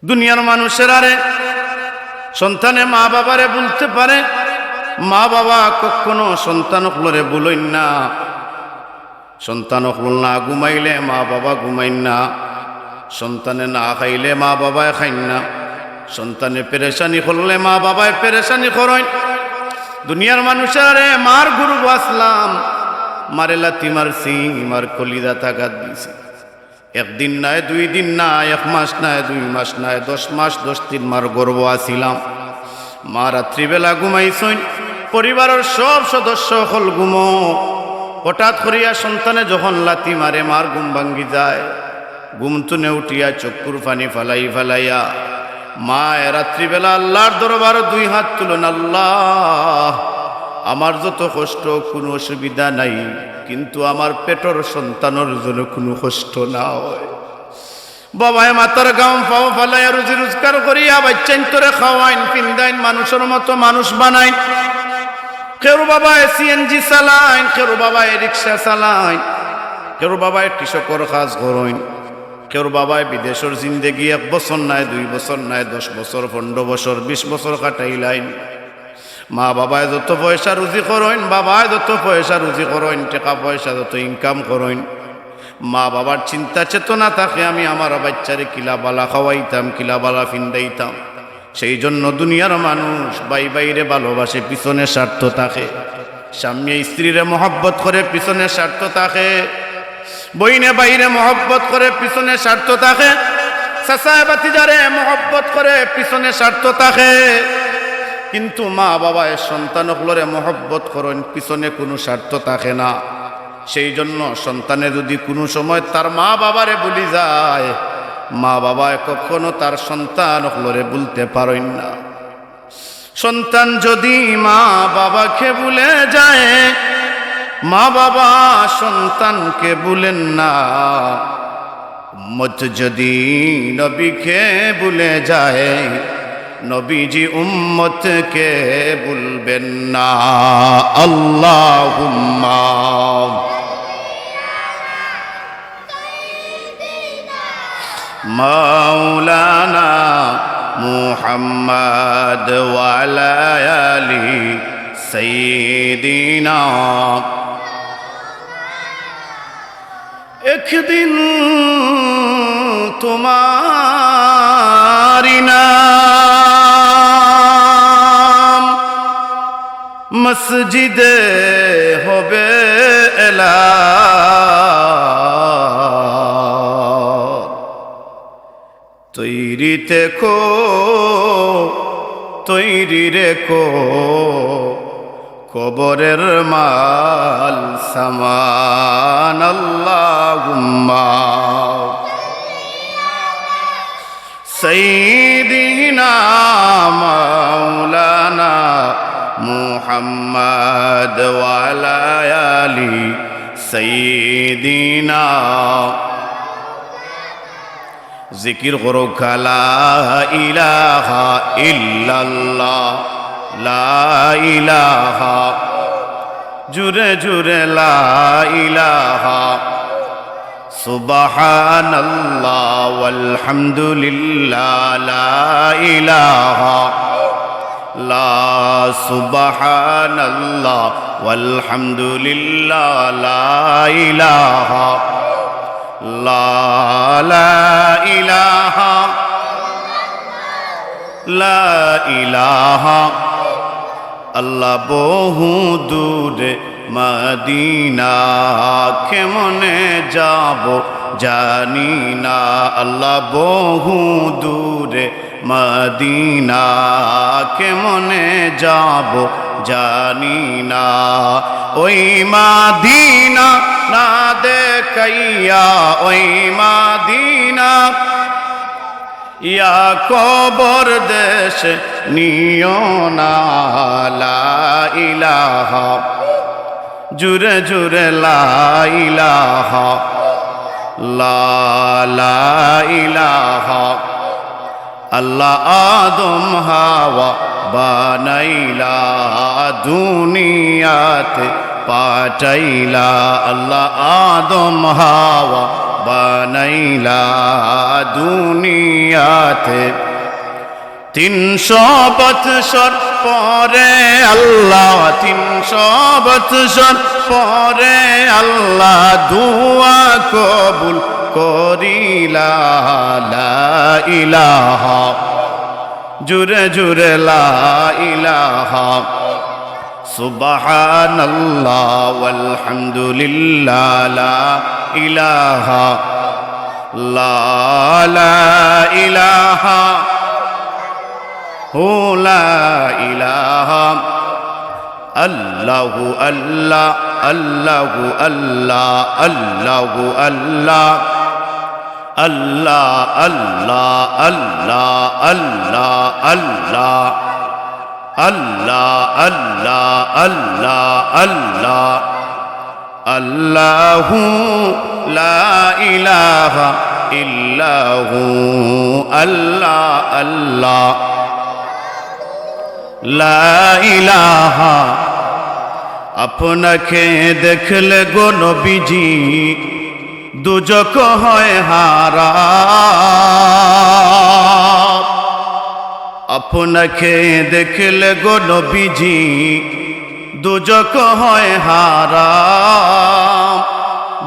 দুনিয়ার মানুষেরা রে সন্তানে মা বাবারে বলতে পারে, মা বাবা কখনো সন্তানকলরে বলইন না। সন্তানকল না ঘুমাইলে মা বাবা ঘুমাইন না, সন্তানে না খাইলে মা বাবায় খাইন না, সন্তানে পেরেশানি করলে মা বাবায় পেরেশানি করেন। দুনিয়ার মানুষেরা রে মার গুরু আসলাম, মারে লাথি মারছি, মার কলিজা তাগাত দিছি। একদিন নাই, 2 দিন নাই, 1 মাস নাই, 2 মাস নাই, 10 মাস 10 দিন মার গর্ব আসিলাম। মা রাত্রিবেলা ঘুমাইছইন, পরিবারের সব সদস্য হল ঘুমো। হঠাৎ করিয়া সন্তানে যখন লাথি মারে মার ঘুম ভাঙ্গি যায়। ঘুম তুনে উঠিয়া চক্ষুর পানি ফালাইয়া মা রাত্রিবেলা আল্লাহর দরবারে 2 হাত তুলেন, আল্লাহ আমার যত কষ্ট কোনো অসুবিধা নাই, কিন্তু আমার পেটর সন্তানের জন্য কোনো কষ্ট না হয়। বাবায় মাতার গাম পাও ফালাইয়া রুজি রোজগার করিয়া বাচ্চাইন তোরে খাওয়াইন, পিন্দাইন, মানুষের মতো মানুষ বানাইন। কেউ বাবায় সিএনজি চালাইন, কেউ বাবায় রিক্সা চালাইন, কেউ বাবায় কৃষকর কাজ করেন, কেউ বাবায় বিদেশের জিন্দেগি 1 বছর নাই, 2 বছর নাই, 10 বছর, 15 বছর, 20 বছর কাটাইলাইন। মা বাবায় যত পয়সা রুজি করেন, বাবায় যত পয়সা রুজি করেন, টাকা পয়সা যত ইনকাম করেন, মা বাবার চিন্তা চেতনা থাকে আমি আমার বাচ্চারে কিলাবালা খাওয়াইতাম, কিলাবালা ফিন্দাইতাম। সেই জন্য দুনিয়ার মানুষ বাই বাইরে ভালোবাসে, পিছনে স্বার্থ থাকে। স্বামী স্ত্রীরে মহব্বত করে, পিছনে স্বার্থ থাকে। বইনে বাইরে মহব্বত করে, পিছনে স্বার্থ থাকে। চাচায় বাতিজারে মহব্বত করে, পিছনে স্বার্থ থাকে। কিন্তু মা বাবায় সন্তানগুলোরে মহব্বত করেন, পিছনে কোনো স্বার্থ থাকে না। সেই জন্য সন্তানে যদি কোনো সময় তার মা বাবারে বলি যায়, মা বাবায় কখনো তার সন্তানগুলোরে বলতে পারেন না। সন্তান যদি মা বাবাকে ভুলে যায়, মা বাবা সন্তানকে ভুলেন না। উম্মত যদি নবীকে ভুলে যায়, নবীজি উম্মতকে ভুলবেন না। আল্লাহুম্মা মাওলানা মুহাম্মদ ওয়া আলা আলি সাইয়্যিদিনা। একদিন তোমারি নাম মসজিদে হবে এলান। তৈরি থেকো, তৈরি রেখো, কবরের মাল সামান। আল্লাহুম্মা সাইয়্যিদিনা মাওলানা মুহাম্মদ ওয়া আলা আলি সাইয়্যিদিনা। জিকির করো লা ইলাহা ইল্লাল্লাহ, লা ইলাহা, জুরে জুরে লা ইলাহা, সুবহানাল্লাহ ওয়ালহামদুলিল্লাহ, লা ইলাহা, লা সুবহানাল্লাহ ওয়ালহামদুলিল্লাহ, লা ইলাহা, লা ইলাহা, লা ইলাহা। আল্লাহ বহু দূরে মদিনা, কেমনে যাব জানি না। আল্লাহ বহু দূরে মদিনা, কেমনে যাব জানি না। ওই মদিনা না দেখাইয়া, ওই মদিনা ইয়া কবর দেশ নিও না। লা ইলাহা, জুরে জুরে লা ইলাহা, লা ইলাহা। আল্লাহ আদম হাওয়া বানাইলা, দুনিয়াতে পাঠাইলা। আল্লাহ আদম হাওয়া বানাইলা দুনিয়াতে 300 বৎসর পরে আল্লাহ 300 বৎসর পরে আল্লাহ দুয়া কবুল করিলা লা ইলাহা জুরে জুরে লা ইলাহা সুবহানাল্লাহ ওয়ালহামদুলিল্লাহ লা ইলাহা লা ইলাহা লা ইলাহা আল্লাহু আল্লাহ আল্লাহু আল্লাহ আল্লাহু আল্লাহ আল্লাহ আল্লাহ আল্লাহ আল্লাহ আল্লাহ আল্লাহ আল্লাহ আল্লাহ আল্লাহু লা ইলাহা ইল্লাহু আল্লাহ আল্লাহ লা ইলাহা আপনাকে দেখলে গো নবীজি দুজক হয় হারাম আপনাকে দেখলে গো নবীজি দুজক হয় হারাম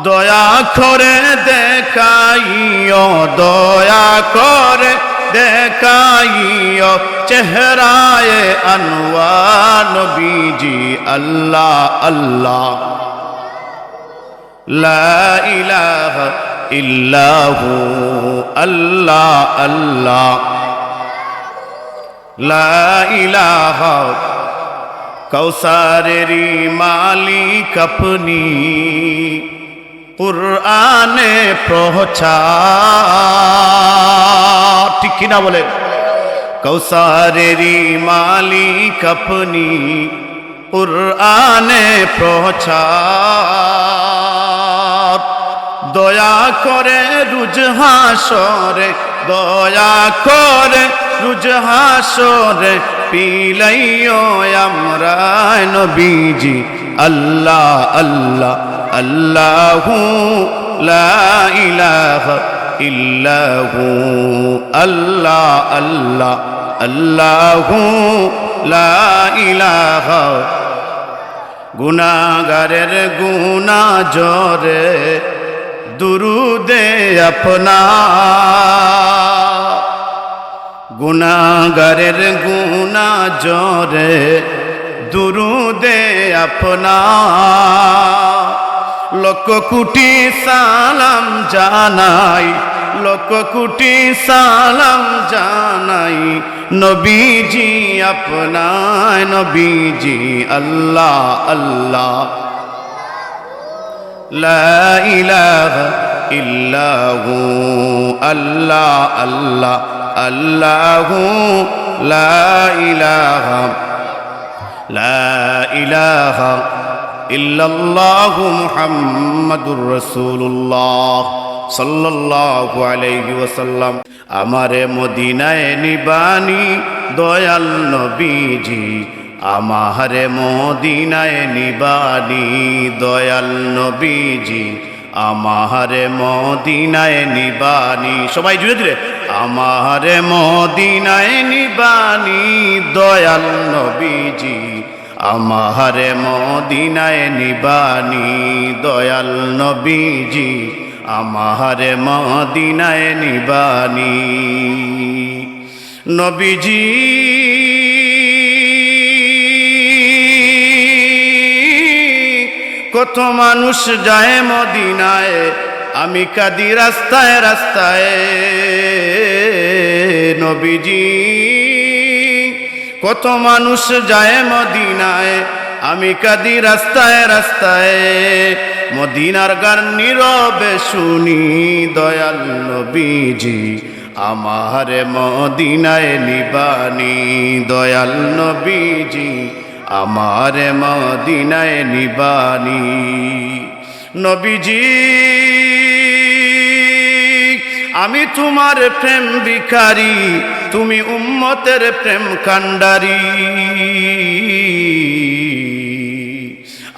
দয়া করে দেখাইও দয়া করে দেখাইও চেহারায়ে আনওয়ার নবীজি আল্লাহ আল্লাহ লা ইলাহা ইল্লাহু আল্লাহ আল্লাহ লা ইলাহা কৌসারেরি মালিক আপনি কুরআনে প্রচার ঠিক কিনা বলেন কৌসারেরি মালিক আপনি কুরআনে প্রচার দয়া করে রুজ হাসরে দয়া করে রুজ হাসরে পিলাইও আমরা নবীজি আল্লাহ আল্লাহ আল্লাহু লা ইলাহা ইল্লাহু আল্লাহ আল্লাহ আল্লাহু লা ইলাহা গুনাহগারের গুনাহ জরে দুরুদে আপনা গুনাহগারের গুনাহ জরে দুরুদে আপনা লক্ষ কোটি সালাম জানাই লক্ষ কোটি সালাম জানাই নবীজি আপনার নবীজি আল্লাহ আল্লাহ লা ইলাহা ইল্লাহু আল্লাহ আল্লাহ আল্লাহু লা ইলাহা ইল্লাল্লাহু মুহাম্মাদুর রাসূলুল্লাহ সাল্লাল্লাহু আলাইহি ওয়াসাল্লাম আমারে মদিনায় নিবানি দয়াল নবীজি আমারে মদিনায় নিবানি দয়াল নবীজি আমারে মদিনায় নিবানি সবাই জুড়ে দিলে আমারে মদিনায় নিবানি দয়াল নবীজি আমারে মদিনায় নিবানি দয়াল নবীজি আমারে মদিনায় নিবানি নবীজি কত মানুষ যায় মদিনায় আমি কাঁদি রাস্তায় রাস্তায় নবীজি কত মানুষ যায় মদিনায় আমি কাঁদি রাস্তায় রাস্তায় মদিনার গান নীরবে শুনি দয়াল নবীজি আমারে মদিনায় নিবানি দয়াল নবীজি আমারে মদিনায় নিবানি নবীজি আমি তোমার প্রেম ভিখারি তুমি উম্মতের প্রেম কান্ডারি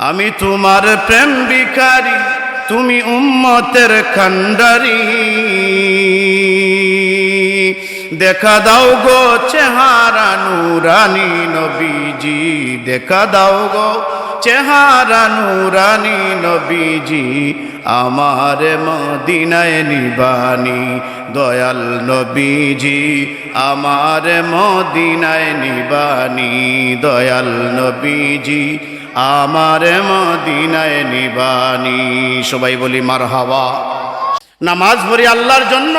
আমি তোমার প্রেম ভিখারি তুমি উম্মতের খান্ডারি, দেখা দাও গো চেহারা নুরানি নবীজি, দেখা দাও গো চেহারা নুরানি নবীজি, আমার মদিনায় নিবানি দয়াল নবীজি, আমার মদিনায় নিবানি দয়াল নবীজি, আমার মদিনায় নিবানি। সবাই বলি মারহাবা। নামাজ পড়ি আল্লাহর জন্য,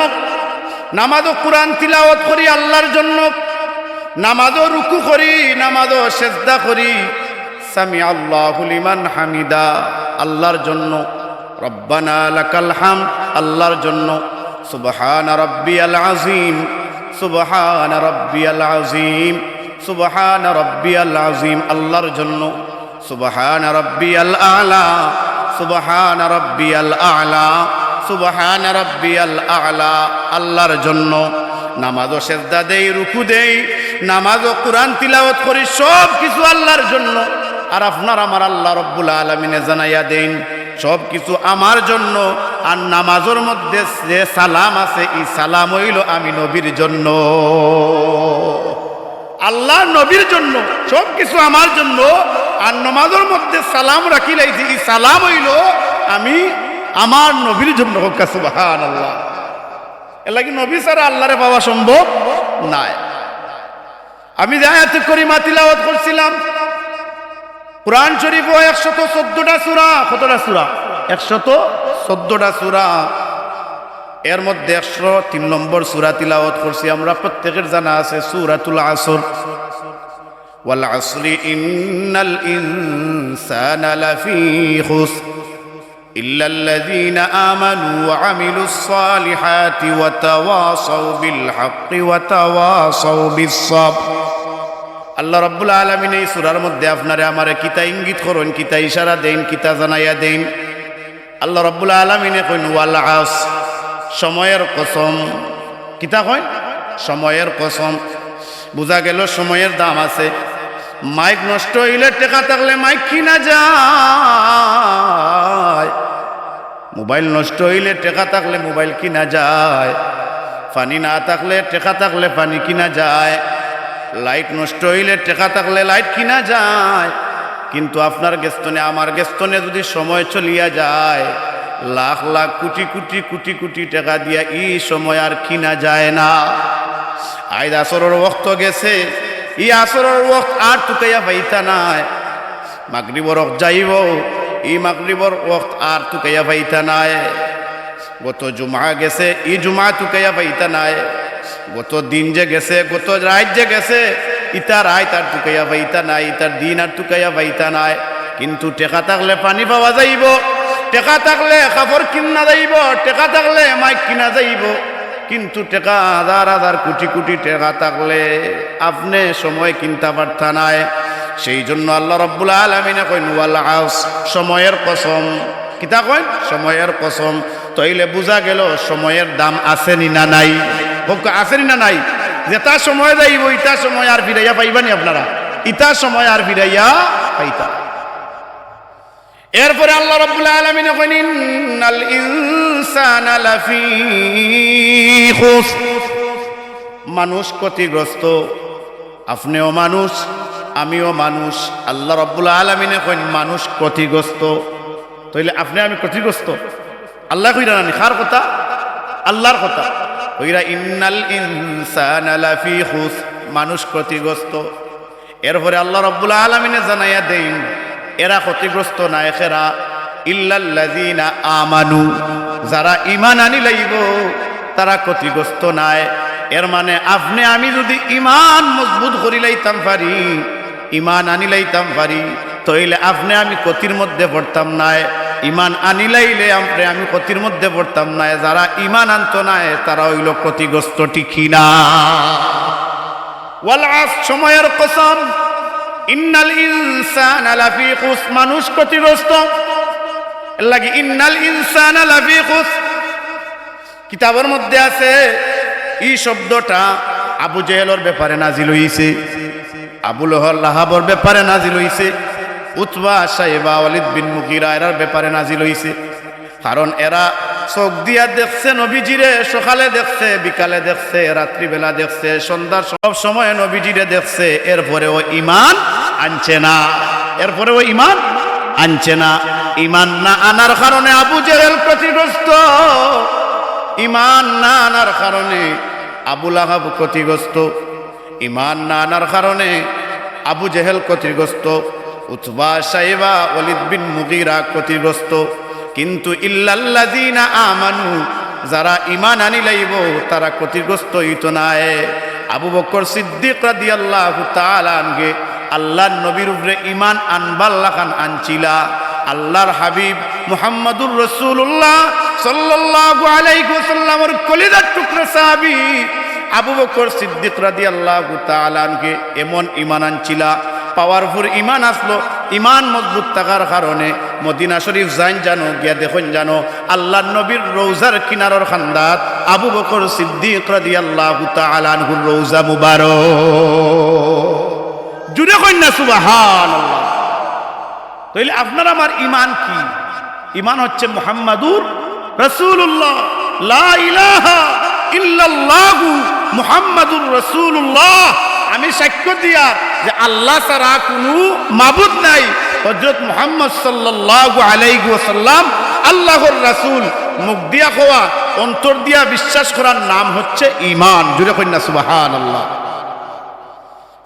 নামাজও কোরআন তিলাওয়াত করি আল্লাহর জন্য, নামাজও রুকু করি, নামাজও সেজদা করি, সামি আল্লাহু লিমান হামিদা আল্লাহর জন্য, রব্বানা লাকাল হামদ আল্লাহর জন্য, সুবহান রাব্বিয়াল আযীম, সুবহান রাব্বিয়াল আযীম, সুবহান রাব্বিয়াল আযীম আল্লাহর জন্য, সুবহান রাব্বিয়াল আ'লা, সুবহান রাব্বিয়াল আ'লা, সুবহান রাব্বিয়াল আ'লা আল্লাহর জন্য। নামাজও সেজদা দেই, রুকু দেই, নামাজও কোরআন তিলাওয়াত করি, সব কিছু আল্লাহর জন্য। আর আপনার আমার আল্লাহ রব্বুল আলামিনে জানাইয়া দেন সব কিছু আমার জন্য। আর নামাজের মধ্যে যে সালাম আছে, এই সালাম হইল আমি নবীর জন্য, আল্লাহ নবীর জন্য, সব কিছু আমার জন্য। আর নামাজের মধ্যে সালাম রাখি লাইছি, এই সালাম হইল আমি আমার নবীর জন্য। সুবহানাল্লাহ। এর লাগি নবী ছাড়া আল্লাহরে পাওয়া সম্ভব নাই। আমি যে আয়াতে করিমা তিলাওয়াত করছিলাম, কুরআন শরীফ 114টা সূরা, কতটা সূরা? 114টা সূরা। এর মধ্যে 103 নম্বর সূরা তিলাওয়াত করছি আমরা, প্রত্যেকের জানা আছে সূরাতুল আসর। ওয়াল আসরি ইন্নাল ইনসানা লাফি খুসর ইল্লাল্লাযীনা আমানু ওয়া আমিলুস সালিহাতি ওয়া তাওয়াসাউ বিল হাক্কি ওয়া তাওয়াসাউ বিস সাবর। আল্লাহ রাব্বুল আলামিন এই সূরার মধ্যে আপনারে আমারে কিতা ইঙ্গিত করেন, কিতা ইশারা দেন, কিতা জানাইয়া দেন। আল্লাহ রাব্বুল আলামিনে কইন ওয়াল আস, সময়ের কসম। কিতা কইন? সময়ের কসম। বুঝা গেল সময়ের দাম আছে। মাইক নষ্ট হইলে টাকা থাকলে মাইক কিনা যায়, মোবাইল নষ্ট হইলে টাকা থাকলে মোবাইল কিনা যায়, পানি না থাকলে টাকা থাকলে পানি কিনা যায়, লাইট নষ্ট হইলে টাকা থাকলে লাইট কিনা যায়। কিন্তু আপনার গেস্তনে আমার গেস্তনে যদি সময় চলিয়া যায়, লাখ লাখ কোটি কোটি কোটি কোটি টাকা দিয়া এই সময় আর কিনা যায় না। আজ আসরের ওয়াক্ত গেছে, এই আসরের ওয়াক্ত আর তুকাইয়া পাইতা নাই। মাগরিবর ওয়াক্ত যাইব, এই মাগরিবর ওয়াক্ত আর তুকাইয়া পাইতা নাই। গত জুমা গেছে, এই জুমা তুকাইয়া পাইতা নাই। গত দিন যে গেছে, গত রাত যে গেছে, ইতা রাত আর তুকাইয়া পাইতা নাই, ইতার দিন আর তুকাইয়া পাইতা নাই। কিন্তু টেকা থাকলে পানি পাওয়া যাইব, টেকা থাকলে কাপড় কিনা যাইব, টেকা থাকলে মাইক কিনা যাইব। কিন্তু টেকা হাজার হাজার কোটি কোটি টেকা থাকলে আপনি সময় কিনতে পারতা নাই। সেই জন্য আল্লাহ রাব্বুল আলামিনে কইন ওয়াল আস, সময়ের কসম। কিতা কইন? সময়ের কসম। তাইলে বুঝা গেল সময়ের দাম আছে নি না নাই? আছে নি না নাই? যেটা সময় যাইব ইটা সময় আর ফিরাইয়া পাইবানি আপনারা, ইটা সময় আর ফিরাইয়া পাইতা। এরপরে আল্লাহ রাব্বুল আলামিন কইন ইন্নাল ইনসানা লাফি খুসর, মানুষ ক্ষতিগ্রস্ত। আপনিও মানুষ, আমিও মানুষ। আল্লাহ রাব্বুল আলামিন কইন মানুষ ক্ষতিগ্রস্ত। তাইলে আপনি আমি ক্ষতিগ্রস্ত? আল্লাহ কইরা না, কার কথা? আল্লাহর কথা। কইরা ইন্নাল ইনসানা লাফি খুসর, মানুষ ক্ষতিগ্রস্ত। এরপরে আল্লাহ রাব্বুল আলামিন জানাইয়া দেন এরা ক্ষতিগ্রস্ত না, এরা ইল্লাল্লাযীনা আমানু, যারা ঈমান আনি লাইব তারা ক্ষতিগ্রস্ত নাই। এর মানে আপনি আমি যদি ঈমান মজবুত করি লাইতাম পারি, ঈমান আনি লাইতাম পারি, তাইলে আপনি আমি ক্ষতির মধ্যে পড়তাম নাই। ঈমান আনি লাইলে আপনি আমি ক্ষতির মধ্যে পড়তাম নাই। যারা ঈমান আনতো নাই তারা হইল ক্ষতিগ্রস্ত, ঠিক না? ওয়াল আস, সময়ের কসম। ইন্নাল ইনসানা লাফি খুসর, মানুষ ক্ষতিগ্রস্ত। লাগি ইন্নাল ইনসানা লাফি খুসর। কিতাবের মধ্যে আছে এই শব্দটা আবু জেহেলের ব্যাপারে নাজিল হইছে, আবু লাহাবের ব্যাপারে নাজিল হইছে, উতবা, শাইবা, ওয়ালিদ বিন মুগীরা এর ব্যাপারে নাজিল হইছে। কারণ এরা চোখ দিয়া দেখছে নবীজিরে, সকালে দেখছে, বিকালে দেখছে, রাত্রিবেলা দেখছে, সন্ধ্যার সব সময় নবীজিরে দেখছে, এরপরেও ঈমান আনছে না, এরপরেও ঈমান আনছে না। ঈমান না আনার কারণে আবু জেহেল ক্ষতিগ্রস্ত, ঈমান না আনার কারণে আবু লাহাব ক্ষতিগ্রস্ত, ঈমান না আনার কারণে আবু জেহেল ক্ষতিগ্রস্ত, উতবা সাইবা ওয়ালিদ বিন মুগীরা ক্ষতিগ্রস্ত। কিন্তু ইল্লাল্লাযীনা আমানু, যারা ঈমান আনি লাইব তারা ক্ষতিগ্রস্ত হইতো না। আবু বকর সিদ্দিক রাদিয়াল্লাহু তাআলা আনকে আল্লাহর নবীর উপরে ঈমান আনবার লাগান আনছিলা। আল্লাহর হাবিব মুহাম্মদুর রাসূলুল্লাহ সাল্লাল্লাহু আলাইহি ওয়াসাল্লামের কলিজার টুকরা সাহাবী আবু বকর সিদ্দিক রাদিয়াল্লাহু তাআলা আনকে এমন ঈমান আনছিলা, পাওয়ারফুল ঈমান আসলো। ঈমান মজবুত থাকার কারণে মদিনা শরীফ যাইন জানো, গিয়া দেখুন জানো আল্লাহর নবীর রওজার কিনারর খান্দাত আবু বকর সিদ্দিক রাদিয়াল্লাহু তাআলা আনহুর রওজা মুবারক। জুড়ে কইন না সুবহানাল্লাহ। তাইলে আপনার আমার ঈমান কি? ঈমান হচ্ছে মুহাম্মাদুর রাসূলুল্লাহ, লা ইলাহা ইল্লাল্লাহু মুহাম্মাদুর রাসূলুল্লাহ। আমি সাক্ষ্য দিয়া যে আল্লাহ ছাড়া কোনো মাবুদ নাই, হযরত মুহাম্মদ সাল্লাল্লাহু আলাইহি ওয়াসাল্লাম আল্লাহর রাসূল। মুখ দিয়া কোয়া, অন্তর দিয়া বিশ্বাস করার নাম হচ্ছে ঈমান। জুড়ে কইন না সুবহানাল্লাহ।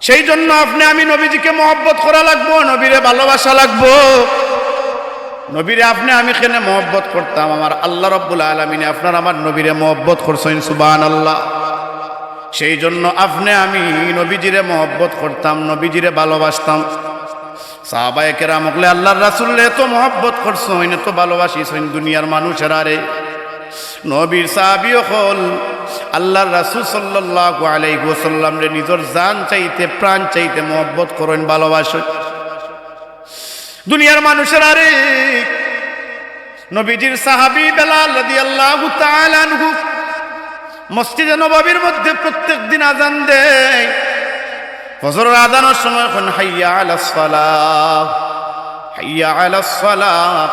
সেই জন্য আপনি আমি নবীজিকে মহব্বত করা লাগবো, নবীরে ভালোবাসা লাগবো। নবীরে আপনি আমি কেন মহব্বত করতাম? আমার আল্লাহ রাব্বুল আলামিনে আপনার আমার নবীরে মহব্বত করছেন, সুবহানাল্লাহ। সেই জন্য আপনি আমি নবীজিরে মহব্বত করতাম, নবীজিরে ভালোবাসতাম। সাহাবায়ে কেরাম হলে আল্লাহর রাসূলরে এত মহব্বত করছেন, এত ভালোবাসিছেন দুনিয়ার মানুষেরা রে। নবীর সাহাবী হল আল্লাহর রাসূল সাল্লাল্লাহু আলাইহি ওয়াসাল্লাম রে নিজের জান চাইতে প্রাণ চাইতে মহব্বত করেন, ভালোবাসেন। দুনিয়ার মানুষেরা রে, নবীজির সাহাবী বেলাল রাদিয়াল্লাহু তাআলা আনহু মসজিদে নববীর মধ্যে প্রত্যেক দিন আযান দেয়। ফজরের আযানের সময় কোন হাইয়া আলাস সালাহ, হাইয়া আলাস সালাহ,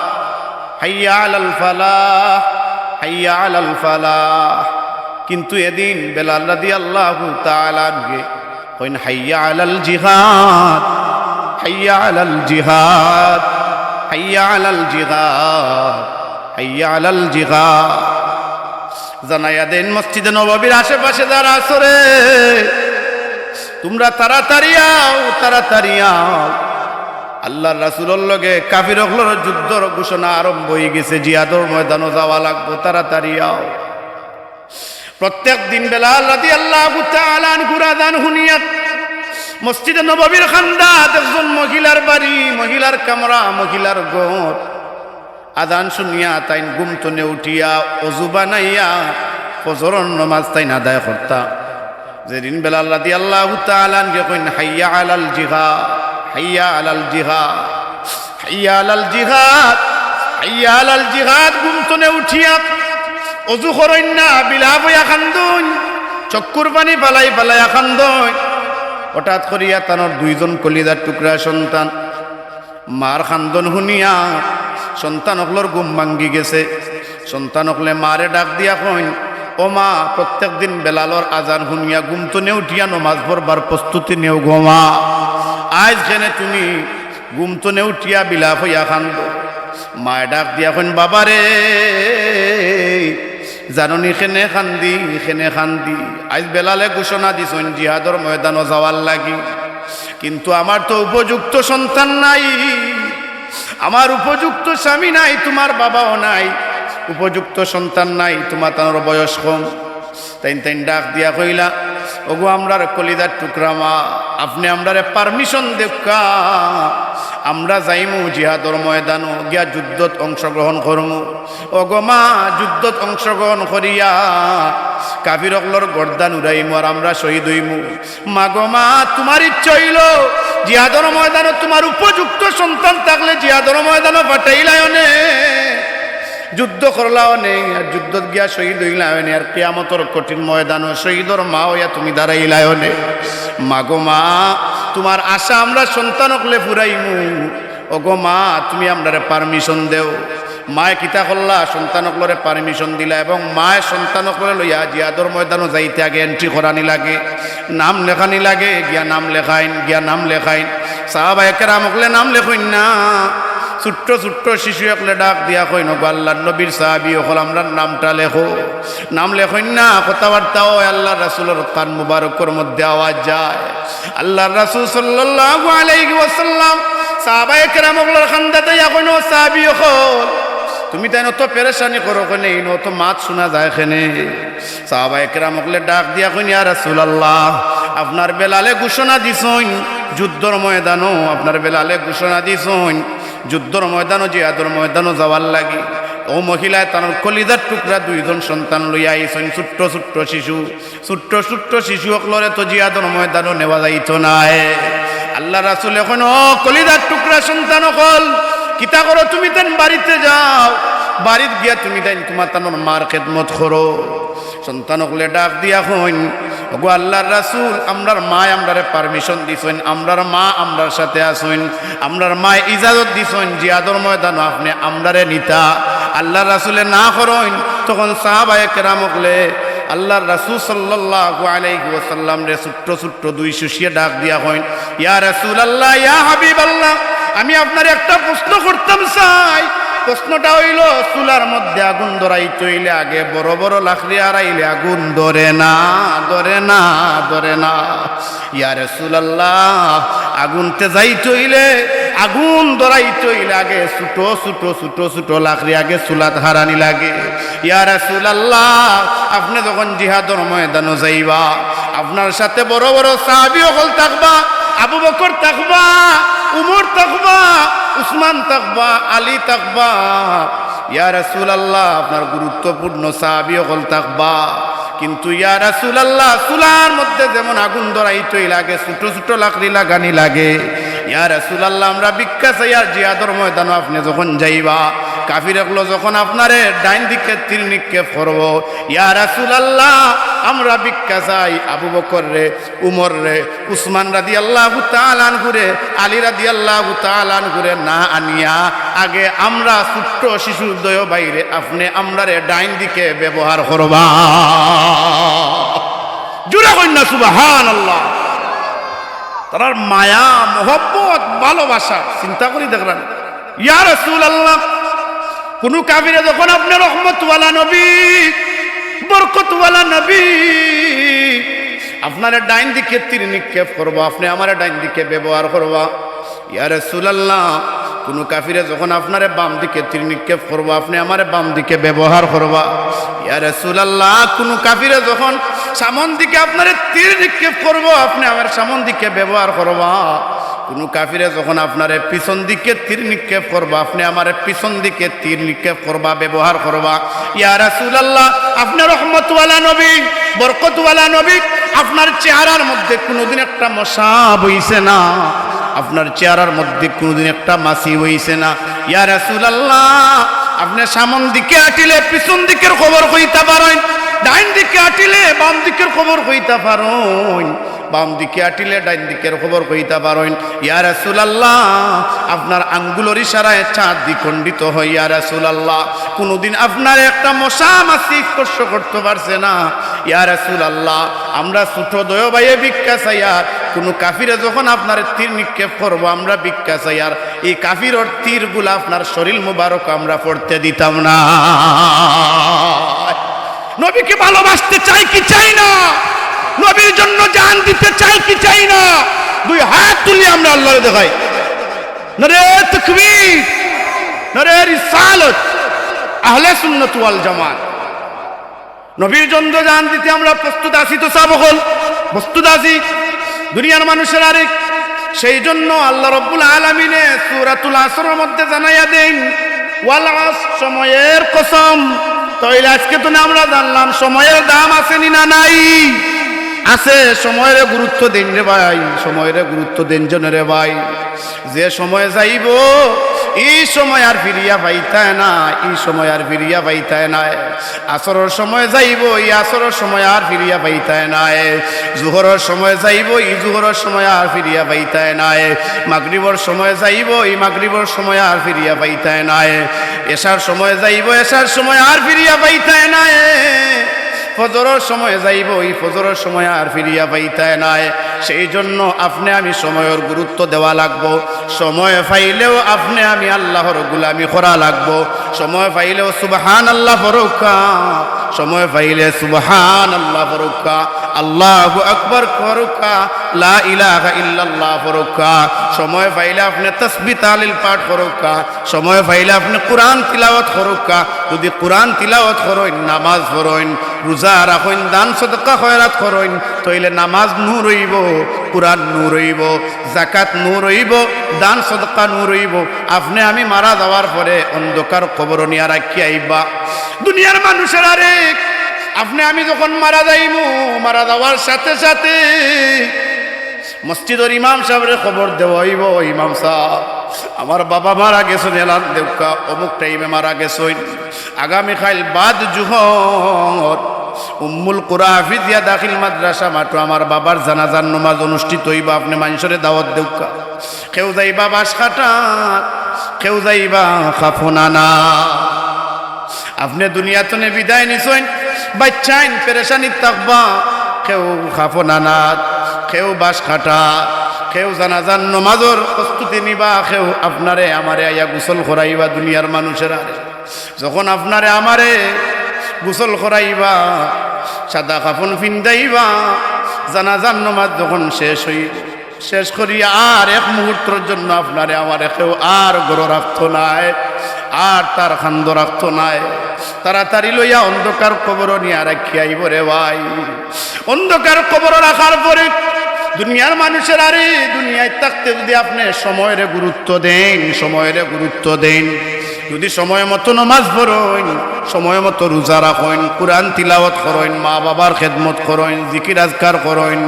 হাইয়া আলাল ফালাহ, হাইয়া আলাল ফালাহ। কিন্তু এদিন বেলাল রাদিয়াল্লাহু তাআলা আনহু কইন হাইয়া আলাল জিহাদ, হাইয়া আলাল জিহাদ, হাইয়া আলাল জিহাদ, হাইয়া আলাল জিহাদ। জানাইয়া দেন মসজিদে নববীর আশেপাশে যারা আছো রে, তোমরা তাড়াতাড়ি আও, তাড়াতাড়ি আও। আল্লাহর রাসূলের লগে কাফিরগুলোর যুদ্ধর ঘোষণা আরম্ভ হয়ে গেছে, জিহাদের ময়দানে যাওয়া লাগবে, তাড়াতাড়ি আও। প্রত্যেক দিন বেলাল রাদিয়াল্লাহু তাআলা আনহুর আযান শুনিয়া মসজিদে নববীর খান্দাত একজন মহিলার বাড়ি, মহিলার কামরা, মহিলার ঘর। আযান শুনিয়া তাইন ঘুম থেকে উঠিয়া ওযু বানাইয়া ফজরের নামাজ তাইন আদায় করতা। যেদিন বেলাল রাদিয়াল্লাহু তাআলা আনহু কইন হাইয়া আলাল জিহাদ, হাইয়া আলাল জিহাদ, হাইয়া আলাল জিহাদ, হাইয়া আলাল জিহাদ, ঘুম থেকে উঠিয়া ওযু করেন না, বিলাপ হইয়া কান্দুন, চক্ষুর পানি পালাই পালাইয়া কান্দুন। হঠাৎ করিয়া তানোর দুইজন কলিজার টুকরা সন্তান মার কান্দন শুনিয়া সন্তান হকলর ঘুম ভাঙ্গি গেছে। সন্তান হকলে মারে ডাক দিয়া কইন, ও মা, প্রত্যেক দিন বেলালর আজান শুনিয়া ঘুম তো নেও উঠিয়া নমাজ পড়বার প্রস্তুতি নেও গো মা। আজ কেনে তুমি ঘুম তো নেও উঠিয়া বিলাপ হইয়া কান্দ? মায়ে ডাক দিয়া কইন, বাবারে জাননি খেনে খান্দি, খেনে খান্দি। আজ বেলালে ঘোষণা দিছেন জিহাদর ময়দানে যাওয়ার লাগি, কিন্তু আমার তো উপযুক্ত সন্তান নাই, আমার উপযুক্ত স্বামী নাই, তোমার বাবাও নাই, উপযুক্ত সন্তান নাই, তোমার তার বয়স কম। তাই তাই ডাক দিয়া কইলা, ওগো আমরার কলিদার টুকরা মা, আপনি আমরারে পারমিশন দেখা আমরা যাইমু জিহাদর ময়দানও গিয়া যুদ্ধত অংশগ্রহণ করমু। ওগো মা, যুদ্ধত অংশগ্রহণ করিয়া কাফিরকলর গর্দান উড়াইমু আর আমরা শহীদ হইমু। মা গো মা, তোমার ইচ্ছা হইল জিহাদর ময়দানও তোমার উপযুক্ত সন্তান থাকলে জিহাদর ময়দানও পাঠাইলায় নে, যুদ্ধ করলাও নেই, আর যুদ্ধত গিয়া শহীদ হইলাও নে, আর কিয়ামতর কঠিন ময়দানও শহীদর মা হইয়া তুমি দাঁড়াইলাও নে। মাগো মা, তোমার আশা আমরা সন্তান হকলে ফুরাইমু। ওগো মা, তুমি আমরারে পারমিশন দেও। মায়ে কিতা করলা সন্তানকলরে পারমিশন দিলা এবং মায়ে সন্তানকলরে লইয়া জিয়াদর ময়দানও যাইতে আগে এন্ট্রি করানি লাগে, নাম লেখানি লাগে, গিয়া নাম লেখাইন, গিয়া নাম লেখাইন। সাহাবায়ে কেরামকলে নাম লেখইন না, ছোট্ট ছোট্ট শিশু একলে ডাক দিয়া কইন গো আল্লাহর নবীর সাহাবী হল আমরা নামটা লেখো। নাম লেখইন না, কথাবার্তা ও আল্লাহর রাসূলের কান মুবারকের মধ্যে আওয়াজ যায়। আল্লাহর রাসূল সাল্লাল্লাহু আলাইহি ওয়াসাল্লাম সাহাবায়ে কেরামকলের খান্দাতে ইয়া কইন সাহাবী হল তুমি তাই নত পেরেশানি করো কেনে, নত মাত শোনা যায় কেনে? সাহাবায়ে কেরামকলে ডাক দিয়া কইন ইয়া রাসূলুল্লাহ আপনার বেলালে ঘোষণা দিছইন যুদ্ধর ময়দানও, আপনার বেলালে ঘোষণা দিছইন যুদ্ধর ময়দানও জিহাদর ময়দানও যাওয়ার লাগি। ও মহিলায় তার কলিজার টুকরা দুইজন সন্তান লইয়া আইছেন, ছোট্ট ছোট্ট শিশু, ছোট্ট ছোট্ট শিশু অকলরে তো জিহাদর ময়দানও নেওয়া যাইত নাই। আল্লাহ রাসূল এখন ও কলিজার টুকরা সন্তান অকল কিতা করো, তুমি তেন বাড়িতে যাও, বাড়িতে গিয়া তুমি তাই তোমার তানোর মার খেদমত করো। সন্তানকলে ডাক দিয়া হইন ওগো আল্লাহর রাসূল আমরার মা আমরারে পারমিশন দিছেন, আমরার মা আমরার সাথে আসুন, আমরার মা ইজাজত দিছেন জিহাদর ময়দান আপনি আমরারে নিতা। আল্লাহর রাসূলে না করইন, তখন সাহাবায়ে কেরামকলে আল্লাহর রাসূল সাল্লাল্লাহু আলাইহি ওয়াসাল্লাম রে ছোট্ট ছোট্ট দুই শিশুয়ে ডাক দিয়া হইন ইয়া রাসূলুল্লাহ ইয়া হাবিবাল্লাহ আমি আপনার একটা প্রশ্ন করতাম চাই। প্রশ্নটা হইল চুলার মধ্যে আগুন ধরাইতে হইলে আগে বড় বড় লাকড়ি আড়াইলে আগুন ধরে না, ধরে না, ধরে না। ইয়া রাসূলুল্লাহ আগুনতে যাইতে হইলে আগুন ধরাইতে হইলে আগে ছোট ছোট ছোট ছোট লাকড়ি আগে চুলাত হারানি লাগে। ইয়া রাসূলুল্লাহ আপনি যখন জিহাদর ময়দানে যাইবা আপনার সাথে বড় বড় সাহাবী হল থাকবা, আবু বকর থাকবা, উমর থাকবা, উসমান থাকবা, আলী থাকবা। ইয়া রাসূলুল্লাহ আপনার গুরুত্বপূর্ণ সাহাবী হল থাকবা, কিন্তু ইয়া রাসূলুল্লাহ চুলার মধ্যে যেমন আগুন ধরাইতে লাগে ছোট ছোট লাকড়ি লাগানি লাগে। ইয়া রাসূলুল্লাহ আমরা ভিক্ষা চাই আর জিহাদর ময়দানে আপনি যখন যাইবা কাফিরগুলো যখন আপনারে ডাইন দিকে তীর নিক্ষেপ করব, ইয়া রাসূলুল্লাহ আমরা ভিক্ষা চাই আবু বকর রে, উমর রে, উসমান রাদিয়াল্লাহু তাআলা আনহু রে, আলী রাদিয়াল্লাহু তাআলা আনহু রে না আনিয়া আগে আমরা ছোট্ট শিশুর দয় বাইরে আপনি আমরারে ডাইন দিকে ব্যবহার করবা। জোরে কইন না সুবহানাল্লাহ। তার মায়া মোহব্বত ভালোবাসা চিন্তা করি দেখলেন। ইয়া রাসূলুল্লাহ কোন কাফিরে যখন আপনি রহমতওয়ালা নবী, বরকতওয়ালা নবী, আপনার ডাইন দিকে তীর নিক্ষেপ করবো, আপনি আমার ডাইন দিকে ব্যবহার করবা। ইয়া রাসূলুল্লাহ কোন কাফিরে যখন আপনার বাম দিকে তীর নিক্ষেপ করবো, আপনি আমার বাম দিকে ব্যবহার করবা। ইয়া রাসূলুল্লাহ কোন কাফিরে যখন সামন দিকে আপনার তীর নিক্ষেপ করবো, আপনি আমার সামন দিকে ব্যবহার করবা। কোন কাফিরে যখন আপনার পিছন দিকে তীর নিক্ষেপ করবা, আপনি আমার পিছন দিকে তীর নিক্ষেপ করবা, ব্যবহার করবা। ইয়া রাসূলুল্লাহ আপনি রহমতওয়ালা নবী, বরকতওয়ালা নবী, আপনার চেহারার মধ্যে কোনোদিন একটা মশা বইছে না, আপনার চেহারার মধ্যে কোনোদিন একটা মাছি হইছে না। ইয়া রাসূলুল্লাহ আপনি সামন দিকে আটিলে পিছন দিকের খবর কইতা পারেন, ডাইন দিকে আটিলে বাম দিকের খবর কইতা পারেন, বাম দিকে আটিলে ডাইন দিকের খবর কইতা পারেন। ইয়া রাসূলুল্লাহ আপনার আঙ্গুলের ইশারায় চাঁদ দ্বিখণ্ডিত হয়। ইয়া রাসূলুল্লাহ কোনোদিন আপনার একটা মশা মাছি স্পর্শ করতে পারছে না। ইয়া রাসূলুল্লাহ আমরা ছোট দয় ভাইয়ে ভিক্ষা চাই আর কোন কাফিরে যখন আপনার তীর নিক্ষেপ করবো আমরা ভিক্ষা চাই আর এই কাফিরের তীরগুলা আপনার শরীর মুবারক আমরা পড়তে দিতাম না। নবীকে ভালোবাসতে চাই কি চাই না? নবীর জন্য জান দিতে চাই কি চাই না? দুই হাত তুলি আমরা আল্লাহকে দেখাই নারে তাকবীর, নারে রিসালাত, আহলে সুন্নাত ওয়াল জামাত। নবীর জন্য জান দিতে আমরা প্রস্তুত আছি তো সাবকল প্রস্তুত আছি দুনিয়ার মানুষের আরেক। সেই জন্য আল্লাহ রাব্বুল আলামিনে সূরাতুল আসরের মধ্যে জানাইয়া দেন ওয়াল আসর সময়ের কসম। তাইলে আজকে তো আমরা জানলাম সময়ের দাম আছে না নাই? আছে সময়ের গুরুত্ব দেন রে ভাই, সময়ের গুরুত্ব দেন জন রে ভাই। যে সময় যাইব এই সময় আর ফিরিয়া পাইতায় না, এই সময় আর ফিরিয়া পাইতায় না। আসরের সময় যাইব এই আসরের সময় আর ফিরিয়া পাইতায় না। জোহরের সময় যাইব এই জোহরের সময় আর ফিরিয়া পাইতায় না। মাগরিবের সময় যাইব এই মাগরিবের সময় আর ফিরিয়া পাইতায় না। এশার সময় যাইব এশার সময় আর ফিরিয়া পাইতায় না। ফজরের সময় যাইব এই ফজরের সময় আর ফিরিয়া পাইতায় নাই। সেই জন্য আপনি আমি সময়ের গুরুত্ব দেওয়া লাগবো। সময় পাইলেও আপনি আমি আল্লাহর গোলামি করা লাগবো। সময় পাইলেও সুবহানাল্লাহ ফরুকা, সময় পাইলে সুবহানাল্লাহ ফরুকা, আল্লাহু আকবার ফরুকা, লা ইলাহা ইল্লাল্লাহ ফরুকা। সময় পাইলে আপনি তাসবিহ তাহলিল পাঠ ফরুকা, সময় পাইলে আপনি কোরআন তিলাওয়াত ফরুকা। যদি কোরআন তিলাওয়াত করেন, নামাজ পড়েন, রোজা রাখেন, দান সদকা খয়রাত করেন, তাইলে নামাজ নূর হইব, কোরআন নূর হইব, যাকাত নূর হইব, দান সদকা নূর হইব। আপনি আমি মারা যাওয়ার পরে অন্ধকার কবর নিয়ে রাখি আইবা। দুনিয়ার মানুষের আরে আপনি আমি যখন মারা যাইমু, মারা যাওয়ার সাথে সাথে মসজিদের ইমাম সাহেবের খবর দেওয়া হইব, ইমাম সাহেব আমার বাবা মারা গেছেন, এলান দেউকা অমুক টাইমে মারা গেছেন, আগামীকাল বাদ জুহর উম্মুল কুরা হাফিজিয়া দাখিল মাদ্রাসা মাঠে আমার বাবার জানাজার নামাজ অনুষ্ঠিত হইবা। আপনি মানুষের দাওয়াত দেউকা, কেউ যাইবা বাঁশকাটা, কেউ যাইবা খাফনানা। আপনি দুনিয়াতে বিদায় নিছেন, বাচ্চাইন পেরেশানি থাকবা, কেউ খাফনানা, কেউ বাঁশকাটা, কেউ জানাজার নমাজের প্রস্তুতি নিবা, কেউ আপনারে আমারে আইয়া গোসল করাইবা। দুনিয়ার মানুষেরা যখন আপনারে আমারে গোসল করাইবা, সাদা কাফন ফিন্দাইবা, জানাজার নমাজ যখন শেষ করিয়া আর এক মুহূর্তের জন্য আপনারে আমারে কেউ আর গড় রাখতো নাই, আর তার খান্দ রাখতো নাই। তাড়াতাড়ি লইয়া অন্ধকার কবর নিয়ে রাখি আইব রে ভাই। অন্ধকার কবর রাখার পরে দুনিয়ার মানুষের আরে দুনিয়ায় থাকতে যদি আপনি সময়ের গুরুত্ব দেন, সময়ের গুরুত্ব দেন, যদি সময় মতো নামাজ পড়েন, সময় মতো রোজা রাখেন, কোরআন তিলাওয়াত করেন, মা বাবার খেদমত করেন, জিকির আজকার করেন,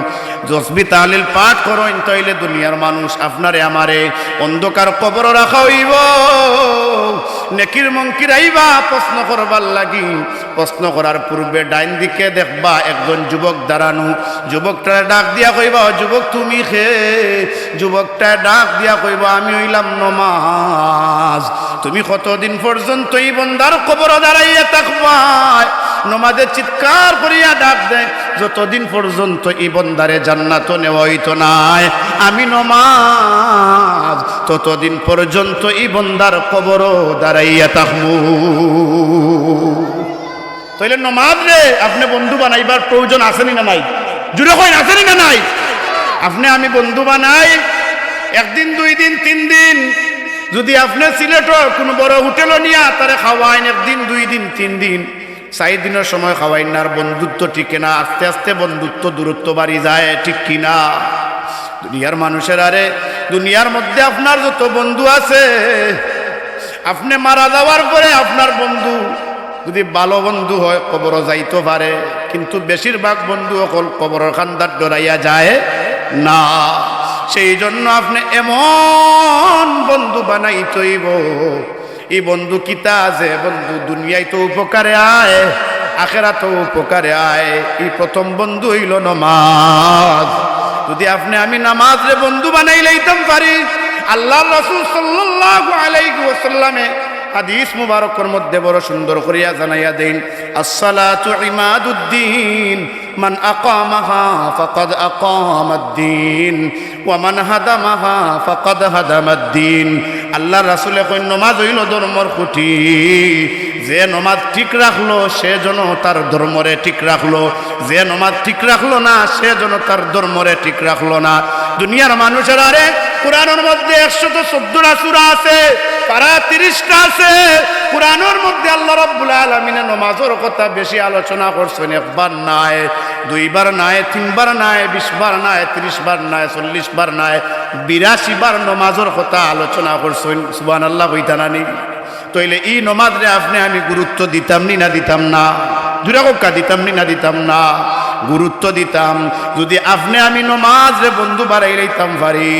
তসবিহ তাহলিল পাঠ করেন, তাইলে দুনিয়ার মানুষ আপনারে আমারে অন্ধকার কবর রাখা হইব। নেকির মঙ্কির আইবা প্রশ্ন করবার লাগি, প্রশ্ন করার পূর্বে ডাইন দিকে দেখবা একজন যুবক দাঁড়ানো, যুবকটা ডাক দিয়া কইবা, যুবক তুমি খে? যুবকটা ডাক দিয়া কইবা, আমি হইলাম নমাজ। তুমি কতদিন পর্যন্ত এই বন্দার কবর দাঁড়াইয়া থাকবা? নমাজে চিৎকার করিয়া ডাক দেয়, যতদিন পর্যন্ত এই বন্দারে জান্নাত নেওয়া হইতো নাই আমি নমাজ, ততদিন পর্যন্ত এই বন্দার কবর দাঁড়াইয়া থাকবো। তাইলে নমাজ রে আপনি বন্ধু বানাইবার প্রয়োজন আসেনি না নাই? জুড়ে কইন আসেনি না নাই? আপনি আমি বন্ধু বানাই, একদিন দুই দিন তিন দিন, যদি আপনি সিলেটর কোনো বড় হোটেলও নিয়া তারে খাওয়াইন, একদিন দুই দিন তিন দিন, 4 দিনের সময় খাওয়াইন না, আর বন্ধুত্ব টিকে না। আস্তে আস্তে বন্ধুত্ব দূরত্ব বাড়ি যায়, ঠিক কিনা? দুনিয়ার মানুষের আরে দুনিয়ার মধ্যে আপনার যত বন্ধু আছে, আপনি মারা যাওয়ার পরে আপনার বন্ধু যদি ভালো বন্ধু হয় কবর যাইতে পারে, কিন্তু বেশিরভাগ বন্ধু অকল কবরের খান্দার ডরাইয়া যায় না। সেই জন্য আপনি এমন বন্ধু বানাইতেইব, এই বন্ধু কিতা আছে, বন্ধু দুনিয়ায় তো উপকারে আয়, আখেরাতে উপকারে আয়। এই প্রথম বন্ধু হইল নামাজ। যদি আপনি আমি নামাজ রে বন্ধু বানাই লইতাম পারি, আল্লাহ রাসূল সাল্লাল্লাহু আলাইহি ওয়াসাল্লামে হাদিস মুবারকের মধ্যে বড় সুন্দর করিয়া জানাইয়া দেন, আসসালাতু ইমাদুদ্দিন, মান আকামাহা ফাকাদ আকামাদ্দিন ওয়া মান হাদামাহা ফাকাদ হাদামাদ্দিন। আল্লাহ রাসূলে কইন নামাজ হইল ধর্মর খুঁটি, যে নামাজ ঠিক রাখলো সে যেন তার ধর্মরে ঠিক রাখলো, যে নামাজ ঠিক রাখলো না সে যেন তার ধর্মরে ঠিক রাখলো না। দুনিয়ার মানুষের আরে কোরআনের মধ্যে 114টা সূরা আছে, পারা 30টা আছে। কোরআনের মধ্যে আল্লাহ রাব্বুল আলামিনের নামাজের কথা বেশি আলোচনা করছেন, একবার নাই, দুইবার নাই, তিনবার নাই, 20 বার নাই, 30 বার নাই, 40 বার নাই, 82 বার নামাজের কথা আলোচনা করছেন। সুবহানাল্লাহ কইতা না নি? তইলে ই নমাজ রে আপনি আমি গুরুত্ব দিতাম নি না দিতাম না? দুরাকা দিতাম নি না দিতাম না? গুরুত্ব দিতাম। যদি আপনি আমি নমাজ রে বন্ধু বাড়াই লইতাম পারি,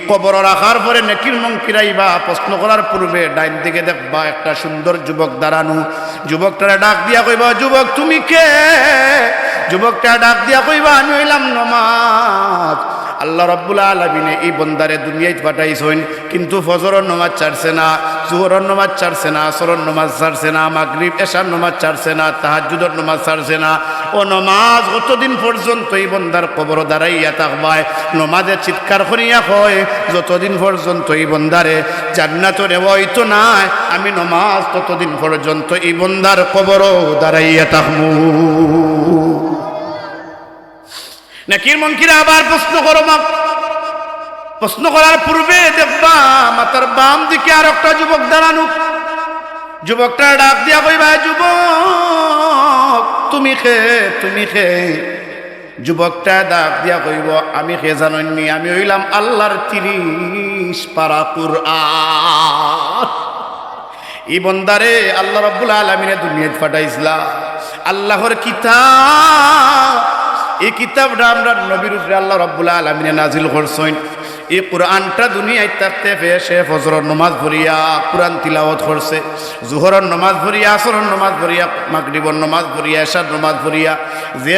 কবর রাখার পরে নেকির মঙ্কিরাইবা, প্রশ্ন করার পূর্বে ডাইন দিকে দেখবা একটা সুন্দর যুবক দাঁড়ানো। যুবকটারে ডাক দিয়া কইবা, যুবক তুমি কে? যুবকটা ডাক দিয়া কইবা, আমি হইলাম নমাজ। আল্লাহ রাব্বুল আলামিন এই বন্দারে দুনিয়ায় পাঠাইছেন, কিন্তু ফজরের নামাজ ছাড়ছে না, জোহরের নামাজ ছাড়ছে না, আসরের নামাজ ছাড়ছে না, মাগরিব এশার নামাজ ছাড়ছে না, তাহাজ্জুদের নামাজ ছাড়ছে না। ও নমাজ কতদিন পর্যন্ত এই বন্দার কবর দাঁড়াইয়া থাকবায়? নমাজে চিৎকার করিয়া কয়, যতদিন পর্যন্ত এই বন্দারে জান্নাত নেওয়া হইতো না, আমি নমাজ ততদিন পর্যন্ত এই বন্দার কবরও দাঁড়াইয়া থাকবো। নেকির মনকিরা আবার প্রশ্ন করো মা। প্রশ্ন করার পূর্বে দেখবা মাথার বাম দিকে আর একটা যুবক দাঁড়ানো। যুবকটা ডাক দিয়া কইবা, যুবক তুমি খে? তুমি খে? যুবকটা ডাক দিয়া কইব, আমি খে জাননি, আমি হইলাম আল্লাহর 30 পারা কুরআন। এই বন্দারে আল্লাহ রাব্বুল আলামিনে দুনিয়ায় পাঠাইছিলা, আল্লাহর কিতাব। এই কিতাবটা আমরা নবীর উপরে আল্লাহ রাব্বুল আলামিনে নাজিল করছেন। এই কোরআনটা দুনিয়ায় থাকতে পেয়ে সে ফজরের নামাজ পড়িয়া কোরআন তিলাওয়াত করছে, জোহরের নামাজ পড়িয়া, আসরের নামাজ পড়িয়া, মাগরিবের নামাজ পড়িয়া, এশার নামাজ পড়িয়া যে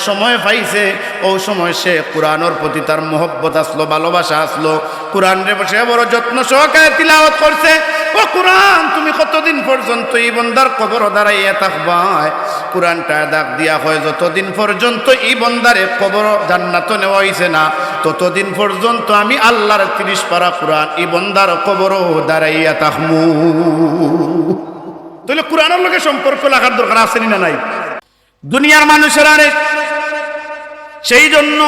সময় পাইছে ওই সময় সে কোরআনের প্রতি তার মহব্বত আসলো, ভালোবাসা আসলো। কোরআন রে বসে বড় যত্ন সহকারে তিলাওয়াত করছে। ও কোরআন তুমি কতদিন পর্যন্ত এই বন্দার কবর দাঁড়াইয়া থাকবা? কোরআনটা ডাক দিয়া হয়, যতদিন পর্যন্ত এই বন্দারে কবর জান্নাত নেওয়া হইছে না, ততদিন পর্যন্ত আমি আল্লাহর 30 পারা কোরআন এই বন্দার কবরও দাঁড়াইয়া থাকমু। তাহলে কোরআনের লগে সম্পর্ক রাখার দরকার আছে না নাই? দুনিয়ার মানুষেরা সেই জন্য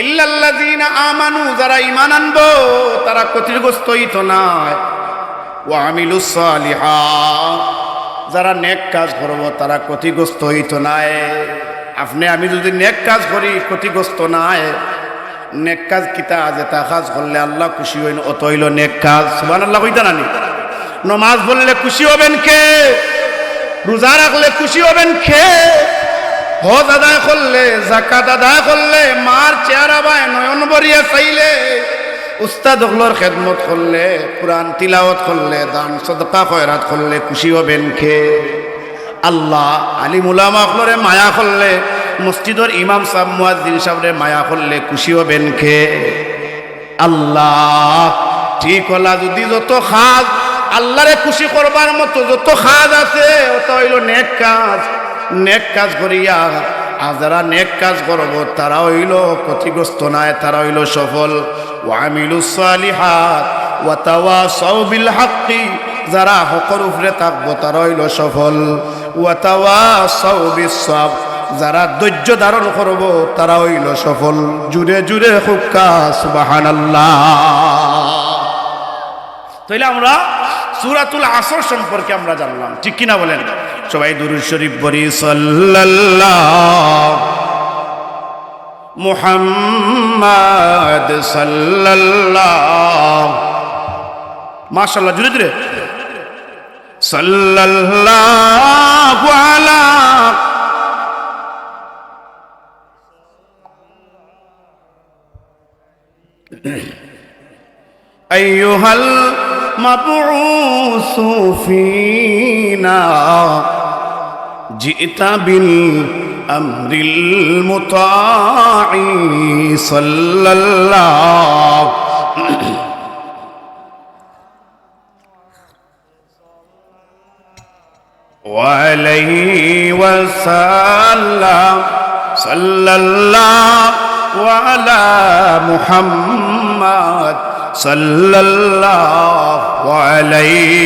ইল্লাল্লাযীনা আমানু, যারা ঈমান আনবো তারা ক্ষতিগ্রস্ত হইত না। ওয়া আমিলুস সালিহাত, যারা নেক কাজ করবো তারা ক্ষতিগ্রস্ত হইত না। আপনি আমি যদি নেক কাজ করি ক্ষতিগ্রস্ত নাই। নেক কাজ কিতা, যেটা কাজ করলে আল্লাহ খুশি হইন অত হইল নেক কাজ। সুবহানাল্লাহ কইতা নানি? নমাজ পড়লে খুশি হবেন কে? রোজা রাখলে খুশি হবেন কে? হজ আদায় করলে, যাকাত আদায় করলে, মার চেহারা বায় নয়ন ভরিয়া চাইলে, উস্তাদ হলর খেদমত করলে, কোরআন তিলাওয়াত করলে, দান সদকা খয়রাত করলে খুশি হবেন কে? আল্লাহ। আলিম উলামা হলরে মায়া করলে, মসজিদের ইমাম সাহেব মুয়াজ্জিন সাহেবরে মায়া করলে খুশি হবেন কে? আল্লাহ। ঠিক হলা যদি যত কাজ আল্লাহরে খুশি করবার মতো যত কাজ আছে ওটা হইল নেক কাজ। নেক কাজ করিয়া আর যারা নেক কাজ করব তারা হইল ক্ষতিগ্রস্ত নয়, তারা হইল সফল। ওয়া আমিলুস সালিহাত ওয়া তাওয়াসাউ বিল হাক্কি, যারা হকের উপরে থাকবো তারা হইল সফল। ওয়া তাওয়াসাউ বিস সাবর, যারা ধৈর্য ধারণ করব তারা হইল সফল। জুড়ে জুড়ে হুক্কা সুবহানাল্লাহ। তাইলে আমরা সূরাতুল আসর সম্পর্কে আমরা জানলাম, ঠিক কিনা বলেন? সবাই দুরূদ শরীফ পড়ি। সাল্লাল্লাহু মুহাম্মাদ সাল্লাল্লাহু, মাশাআল্লাহ, জুড়ে জুড়ে সাল্লাল্লাহু আলা আইয়ুহাল মাবউসু ফীনা জিতা বিল আমরিল মুতাঈ সাল্লাল্লাহু আলাইহি ওয়াসাল্লাম। সাল্লাল্লাহু আলা মুহাম্মাদ সাল্লাল্লাহু আলাইহি।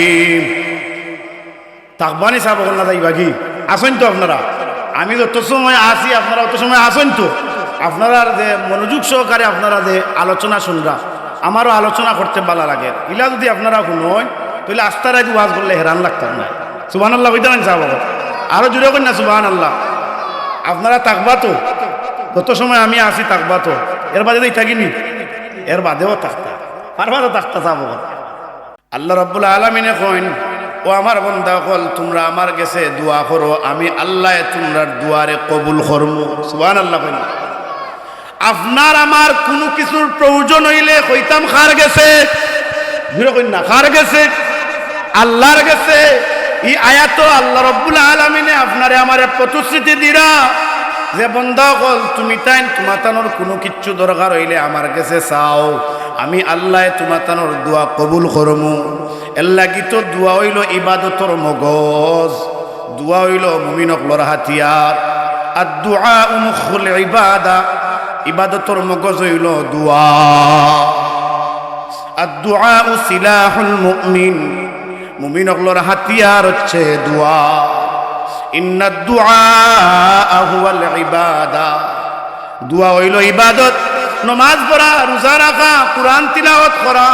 তাকবানি সাহেব না যাইবা কি? আসেন তো আপনারা? আমি যত সময় আসি আপনারা অত সময় আসেন তো? আপনারা যে মনোযোগ সহকারে আপনারা যে আলোচনা শুনরা, আমারও আলোচনা করতে ভালো লাগে। ইলা যদি আপনারা শুনোয় তাহলে আস্তার আজ ওয়াজ করলে হেরান লাগতাম না। সুবহানাল্লাহ কইতে না সাহেব? আরো জুড়ে করেন না সুবহানাল্লাহ। আপনারা তাকবা তো? যত সময় আমি আসি তাকবা তো? এর বাদে থাকিনি? এর বাদেও থাকতা, পারবা তো থাকতা সাহেব। আল্লাহ রাব্বুল আলামিনে কইন, ও আমার বান্দা হল তোমরা আমার কাছে দোয়া করো, আমি আল্লাহ তোমরার দুয়ারে কবুল করবো। সুবহানাল্লাহ। কইন আপনার আমার কোনো কিছুর প্রয়োজন হইলে কইতাম কার গেছে, ঘুরে কইন না কার গেছে, আল্লাহর গেছে। এই আয়াত আল্লাহ রাব্বুল আলামিনে আপনারে আমারে প্রতিশ্রুতি দিরা যে বান্দা হল তুমি তাই তোমাতানোর কোনো কিচ্ছু দরকার হইলে আমার কাছে চাও, আমি আল্লাহ তোমাতানোর দোয়া কবুল করমু। এর লাগি তো দোয়া হইল ইবাদতর মগজ, দোয়া হইল মুমিন হকলর হাতিয়ার। আর দুআ মুখুল ইবাদা, ইবাদতর মগজ হইল দোয়া। আর দুআ সিলাহুল মুমিন, মুমিন হকলর হাতিয়ার হচ্ছে দোয়া। ইন্না দুআ হুয়াল ইবাদা, দোয়া হইল ইবাদত। নমাজ পড়া, রোজা রাখা, কুরআন তিলাওয়াত করা,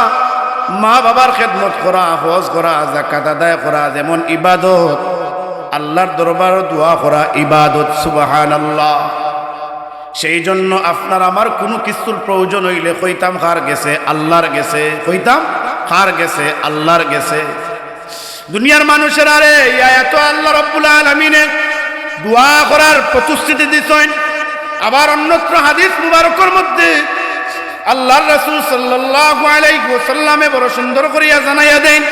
মা বাবার খেদমত করা, হজ করা, যাকাত আদায় করা যেমন ইবাদত, আল্লাহর দরবার দোয়া করা ইবাদত। সুবহানাল্লাহ। সেই জন্য আপনার আমার কোনো কিছুর প্রয়োজন হইলে কইতাম কার গেছে, আল্লাহর গেছে। কইতাম কার গেছে, আল্লাহর গেছে। দুনিয়ার মানুষের আরে এত আল্লাহ রাব্বুল আলামিনে দোয়া করার প্রতিশ্রুতি দিছেন। আবার অন্যত্র হাদিস মুবারকের মধ্যে আল্লাহর রাসূল সাল্লাল্লাহু আলাইহি ওয়াসাল্লামে বড় সুন্দর করিয়া জানাইয়া দেন,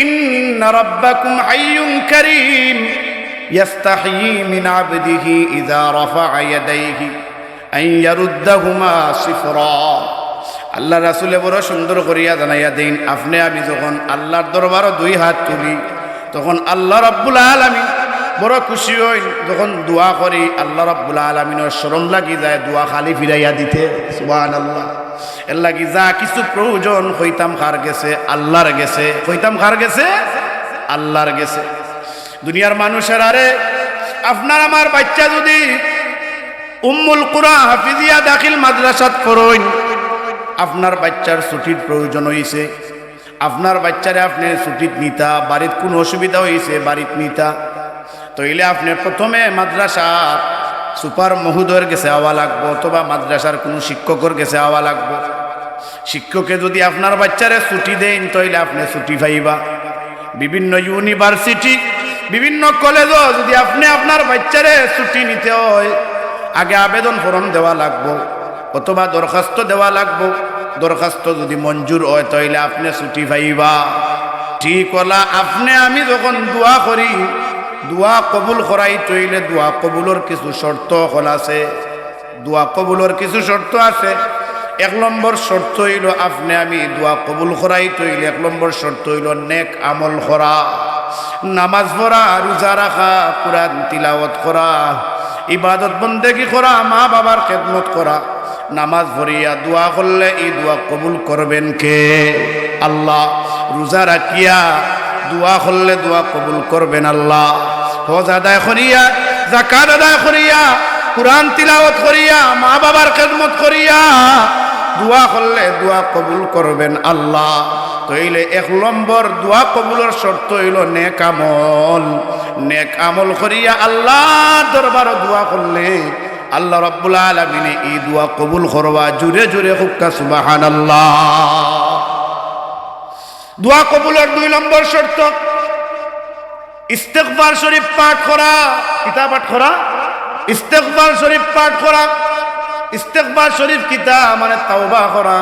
ইন্না রাব্বাকুম হাইয়ুন কারীম ইয়াস্তাহয়ী মিন আবদিহি ইযা রাফা'a ইয়াদাইহি আন ইয়ারুদ্দাহুমা সিফরা। আল্লাহ রাসূলে বড় সুন্দর করিয়া জানাইয়া দেন, আপনি আমি যখন আল্লাহর দরবারে দুই হাত তুলি তখন আল্লাহ রাব্বুল আলামিন বড় খুশি হই। যখন দোয়া করি আল্লাহ রাব্বুল আলামিনের শরম লাগি যায় দোয়া খালি ফিরাইয়া দিতে। সুবহানাল্লাহ। এর লাগি যা কিছু প্রয়োজন হইতাম কার গেছে, আল্লাহর গেছে। হইতাম কার গেছে, আল্লাহর গেছে। দুনিয়ার মানুষের আরে আপনার আমার বাচ্চা যদি উম্মুল কুরা হাফিজিয়া দাখিল মাদ্রাসাত পড়েন, আপনার বাচ্চার ছুটির প্রয়োজন হইছে, আপনার বাচ্চারে আপনি ছুটিত নিতা, বাড়িত কোনো অসুবিধা হইছে বাড়িত নিতা, তইলে আপনি প্রথমে মাদ্রাসার সুপার মহোদয়ের কাছে আওয়া লাগবো, অথবা মাদ্রাসার কোনো শিক্ষকের কাছে আওয়া লাগবো। শিক্ষকে যদি আপনার বাচ্চারে ছুটি দেন তইলে আপনি ছুটি পাইবা। বিভিন্ন ইউনিভার্সিটি, বিভিন্ন কলেজও যদি আপনি আপনার বাচ্চারে ছুটি নিতে হয় আগে আবেদন ফর্ম দেওয়া লাগবো, অথবা দরখাস্ত দেওয়া লাগবো। দরখাস্ত যদি মঞ্জুর হয় তইলে আপনি ছুটি পাইবা। ঠিক হলা। আপনি আমি যখন দোয়া করি, দোয়া কবুল করাই তইলে দোয়া কবুলের কিছু শর্ত হল আছে। দোয়া কবুলের কিছু শর্ত আছে। 1 নম্বর শর্ত হইল আপনি আমি দোয়া কবুল করাই তইলে 1 নম্বর শর্ত হইল নেক আমল করা, নামাজ পড়া, রোজা রাখা, কুরআন তিলাওয়াত করা, ইবাদত বন্দেগী করা, মা বাবার খেদমত করা। নামাজ পড়িয়া দোয়া করলে এই দোয়া কবুল করবেন কে? আল্লাহ। রোজা রাখিয়া দোয়া করলে দোয়া কবুল করবেন আল্লাহ। হজ আদায় করিয়া, যাকাত আদায় করিয়া, কুরআন তিলাওয়াত করিয়া, মা বাবার খেদমত করিয়া দোয়া করলে দোয়া কবুল করবেন আল্লাহ। তইলে 1 নম্বর দোয়া কবুলের শর্ত হইল নেক আমল। নেক আমল করিয়া আল্লাহ দরবার দোয়া করলে আল্লাহ রাব্বুল আলামিন এই দোয়া কবুল করবা। জোরে জোরে হুক্কা সুবহানাল্লাহ। দোয়া কবুলের 2 নম্বর শর্ত ইস্তেগফার শরীফ পাঠ করা। কিতাব পাঠ করা, ইস্তেগফার শরীফ পাঠ করা। ইস্তেগফার শরীফ কিতা মানে তাওবা করা।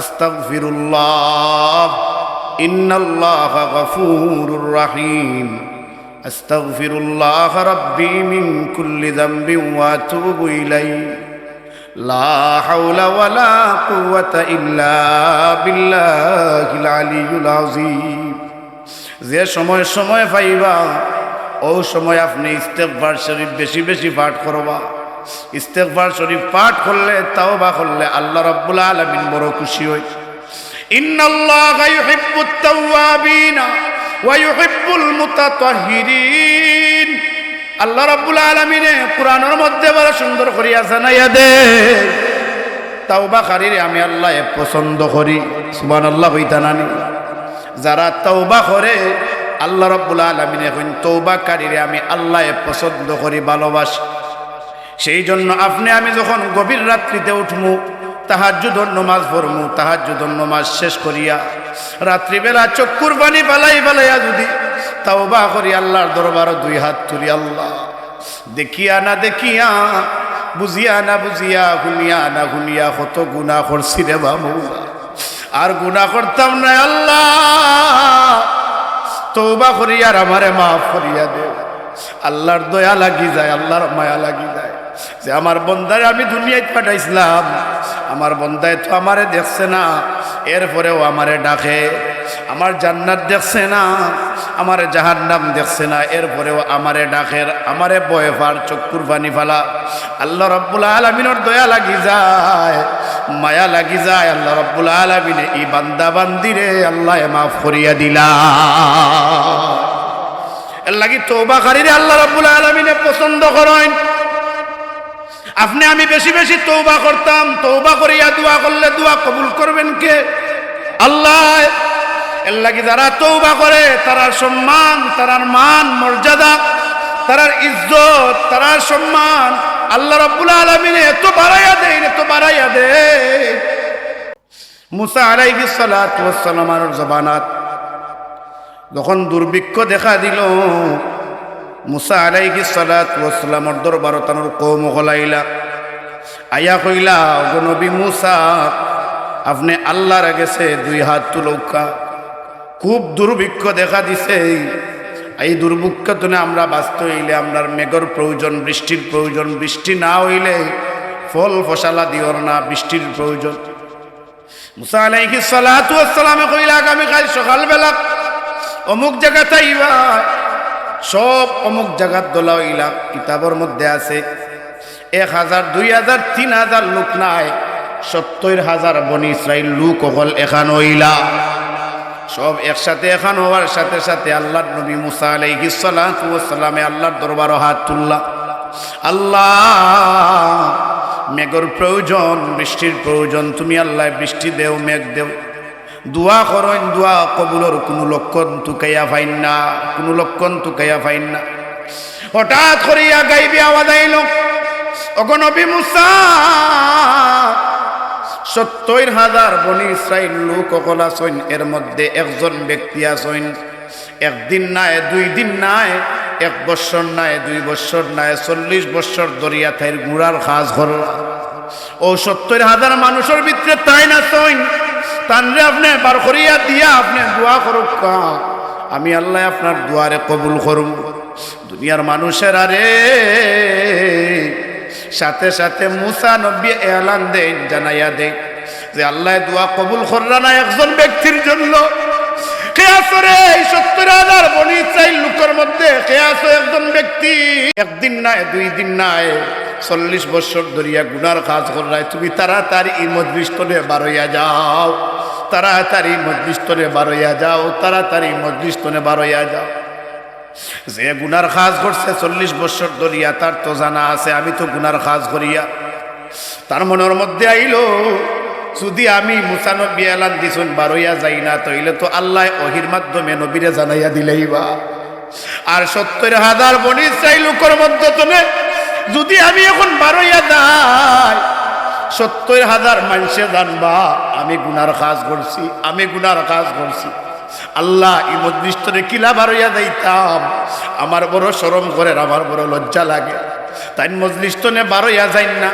আস্তাগফিরুল্লাহ ইন্নাল্লাহা গফুরুর রহিম। আস্তাগফিরুল্লাহ রাব্বি মিন কুল্লি যামবিন ওয়া আতুবু ইলাইহি লা হাওলা ওয়ালা কুওয়াতা ইল্লা বিল্লাহিল আলিয়্যিল আযীম। যে সময় সময় পাইবা ও সময় আপনি ইস্তেগফার শরীফ বেশি বেশি পাঠ করবা। ইস্তেগফার শরীফ পাঠ করলে, তাওবা করলে আল্লাহ রাব্বুল আলামিন বড় খুশি হয়। ইন্নাল্লাহা ইউহিব্বুত তাওয়াবিনা ওয়া ইউহিব্বুল মুতাতাহহিরিন। আল্লাহ রাব্বুল আলামিন কুরআনের মধ্যে বড় সুন্দর করিয়া জানাইয়া দেন, তাওবাকারীরে আমি আল্লাহ পছন্দ করি। সুবহানাল্লাহ কইতানানি। যারা তাওবা করে আল্লাহ রাব্বুল আলামিন এখন তওবাকারীরে আমি আল্লাহ পছন্দ করি, ভালোবাসি। সেই জন্য আপনি আমি যখন গভীর রাত্রিতে উঠমু, তাহাজ্জুদের নামাজ পড়মু, তাহাজ্জুদের নামাজ শেষ করিয়া রাত্রিবেলা চক্ষুর পানি ফালাইয়া যদি তাওবা করি আল্লাহর দরবারে দুই হাত তুলি, আল্লাহ দেখিয়া না দেখিয়া, বুঝিয়া না বুঝিয়া, শুনিয়া না শুনিয়া কত গুনাহ করছি রে বাবা, আর গুনাহ করতাম না আল্লাহ, তওবা করি আর আমারে মাফ করিয়া দে। আল্লাহর দয়া লাগি যায়, আল্লাহর মায়া লাগি যায় যে আমার বন্দারে আমি দুনিয়ায় পাঠাইছিলাম, আমার বন্দায় তো আমারে দেখছে না, এরপরেও আমারে ডাকে। আমার জান্নাত দেখছে না, আমার জাহান্নাম দেখছে না, এরপরেও আমারে ডাকের, আমারে বয়ে ফার চক্ষুর পানি ফালা। আল্লাহ রাব্বুল আলামিনের দয়া লাগি যায়, মায়া লাগি যায়। আল্লাহ রাব্বুল আলামিনে এই বান্দা বান্দিরে আল্লাহ মাফ করিয়া দিলা। এর লাগি তওবাকারীরে আল্লাহ রাব্বুল আলামিনে পছন্দ করেন। আপনি আমি বেশি বেশি তওবা করতাম, তওবা করিয়া দোয়া করলে দোয়া কবুল করবেন কে? আল্লাহ। এর লাগি যারা তওবা করে তারার সম্মান, তারার মান মর্যাদা, তারার ইজ্জত, তারার সম্মান আল্লাহ রাব্বুল আলামিন এত বাড়াইয়া দেয়, এত বাড়াইয়া দেয়। মুসা আলাইহিস সালাতু ওয়াস সালামের জবানাত যখন দুর্ভিক্ষ দেখা দিল, মুসা আলাইহিস সালাতু ওয়াস সালামের দরবার তানোর কওম গলাইলা আয়া কইলা, ও নবী মুসা আপনি আল্লাহর গেছে দুই হাত তুলৌকা, খুব দুর্ভিক্ষ দেখা দিছে, এই দুর্ভিক্ষ তুলে আমরা বাঁচতে হইলে আপনার মেঘর প্রয়োজন, বৃষ্টির প্রয়োজন, বৃষ্টি না হইলে ফল ফসলা দিওর না, বৃষ্টির প্রয়োজন। মুসা আলাইহিস সালাতু ওয়াস সালামে কইলা, আগামীকাল সকালবেলা অমুক জায়গাতে আইবা। সব অমুক জায়গার দোলা হইলা, কিতাবের মধ্যে আছে 1000, 2000, 3000 লোক নাই, 70,000 বনি ইসরাইল লোক হল এখান হইলা। সব একসাথে এখান হওয়ার সাথে সাথে আল্লাহর নবী মুসা আলাইহিস সালাতু ওয়াস সালামে আল্লাহর দরবারে হাত তুললা। আল্লাহ মেঘর প্রয়োজন, বৃষ্টির প্রয়োজন, তুমি আল্লাহ বৃষ্টি দেও, মেঘ দেও। দোয়া করেন, দোয়া কবুলের কোনো লক্ষণ তুকাইয়া ফাইন না, কোনো লক্ষণ তুকাইয়া ফাইন না। হঠাৎ করিয়া গাইবি আওয়াজ আইল, ওগো নবী মুসা 70,000 বনি ইসরাইল লোক সকল আছেন, এর মধ্যে একজন ব্যক্তি আছেন, একদিন নাই, 2 দিন নাই, 1 বছর নাই, 2 বছর নাই, 40 বছর দরিয়া থাইর গুড়ার কাজ করলা। ও 70,000 মানুষের ভিতরে তাই না সইন, তানরে আপনি বার করিয়া দিয়া আপনি দোয়া করুক, আমি আল্লাহ আপনার দোয়ারে কবুল করুম। দুনিয়ার মানুষের আরে সাথে সাথে মুসা নবী এলান দেন, জানাইয়া দেন যে আল্লাহ দোয়া কবুল কররা না একজন ব্যক্তির জন্য। কে আছে রে এই 70,000 বনি ইসরাইল লোকের মধ্যে? কে আছে একজন ব্যক্তি? একদিন নাই, 2 দিন নাই, 40 বছর ধরিয়া গুনার কাজ করলাই। তুমি তাড়াতাড়ি এই মজলিসে বার হইয়া যাও, তাড়াতাড়ি মজলিসে বার হইয়া যাও, তাড়াতাড়ি মজলিসে বার হইয়া যাও। যে গুনার কাজ করছে 40 বছর ধরিয়া, তার তো জানা আছে আমি তো গুনার কাজ করিয়া। তার মনের মধ্যে আইলো, যদি আমি মুসা নবী এলান দিছুন বার হইয়া যাই না, তাইলে তো আল্লাহ ওহির মাধ্যমে নবীরে জানাইয়া দিলেই বা। আর 70,000 বনি ইসরাইল লোকের মধ্যে তো যদি আমি এখন বার হইয়া যাই, 70,000 মানুষে জানবা আমি গুনার কাজ করছি, আমি গুনার কাজ করছি। আল্লাহ এই মজলিসে কিলা বার হইয়া যাইতাম, আমার বড় শরম করে, আমার বড় লজ্জা লাগে। তাই মজলিসে বার হইয়া যাই না,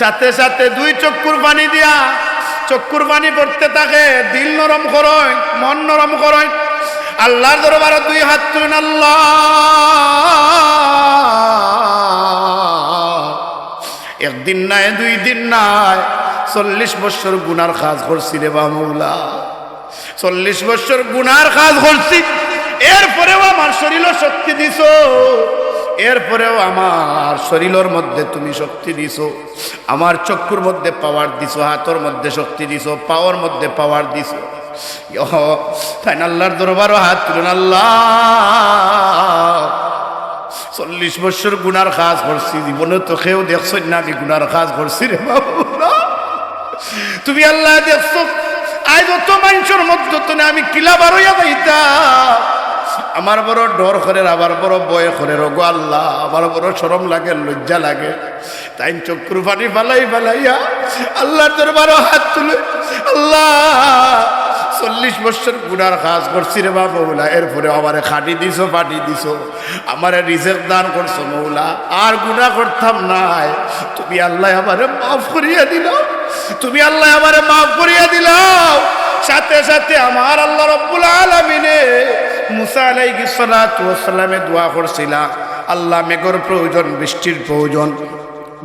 সাথে সাথে 2 চক্ষুর পানি দিয়া চক্ষুর পানি পড়তে থাকে। দিল নরম করয়, মন নরম করয়, আল্লাহর দরবারে 2 হাত তুলেন। আল্লাহ একদিন নাই, 2 দিন নাই, 40 বছর গুনার কাজ করছি রে বামুলা, 40 বছর গুনার কাজ করছি। এরপরেও আমার শরীরে শক্তি দিছ, এরপরেও আমার শরীরের মধ্যে তুমি শক্তি দিছো, আমার চক্ষুর মধ্যে পাওয়ার দিছো, হাতের মধ্যে শক্তি দিছো, পাওয়ার মধ্যে পাওয়ার দিছো। তাই আল্লাহর দরবারও হাত তুলেন। আল্লাহ 40 বছর গুনার কাজ করছি, জীবনে তো কেউ দেখছ না আমি গুনার কাজ করছি রে বাবা। তুমি আল্লাহ দেখছো, আজ যত মানুষের মধ্যে তো আমি কিলা বার হইয়া যাইতাম। আমার বড় ডর করে, আবার বড় ভয় করে, রোগো আল্লাহ আমার বড় শরম লাগে, লজ্জা লাগে। তাই চক্ষুর পানি ফালাইয়া আল্লাহর দরবারে হাত তুলে, আল্লাহ 40 বছর গুনার কাজ করছি রে বাবা মৌলা, এরপরে আমারে খাটি দিছো পাটি দিছো, আমারে রিজেক দান করছো মৌলা, আর গুনাহ করতাম নাই। তুমি আল্লাহ আমারে মাফ করিয়া দিলাও, তুমি আল্লাহ আমারে মাফ করিয়া দিলাও। সাথে সাথে আমার আল্লাহ রব্বুল আলামিনে মুসা আলাইহিস সালাতু ওয়াস সালামে দোয়া করছিলা, আল্লাহ মেঘর প্রয়োজন, বৃষ্টির প্রয়োজন।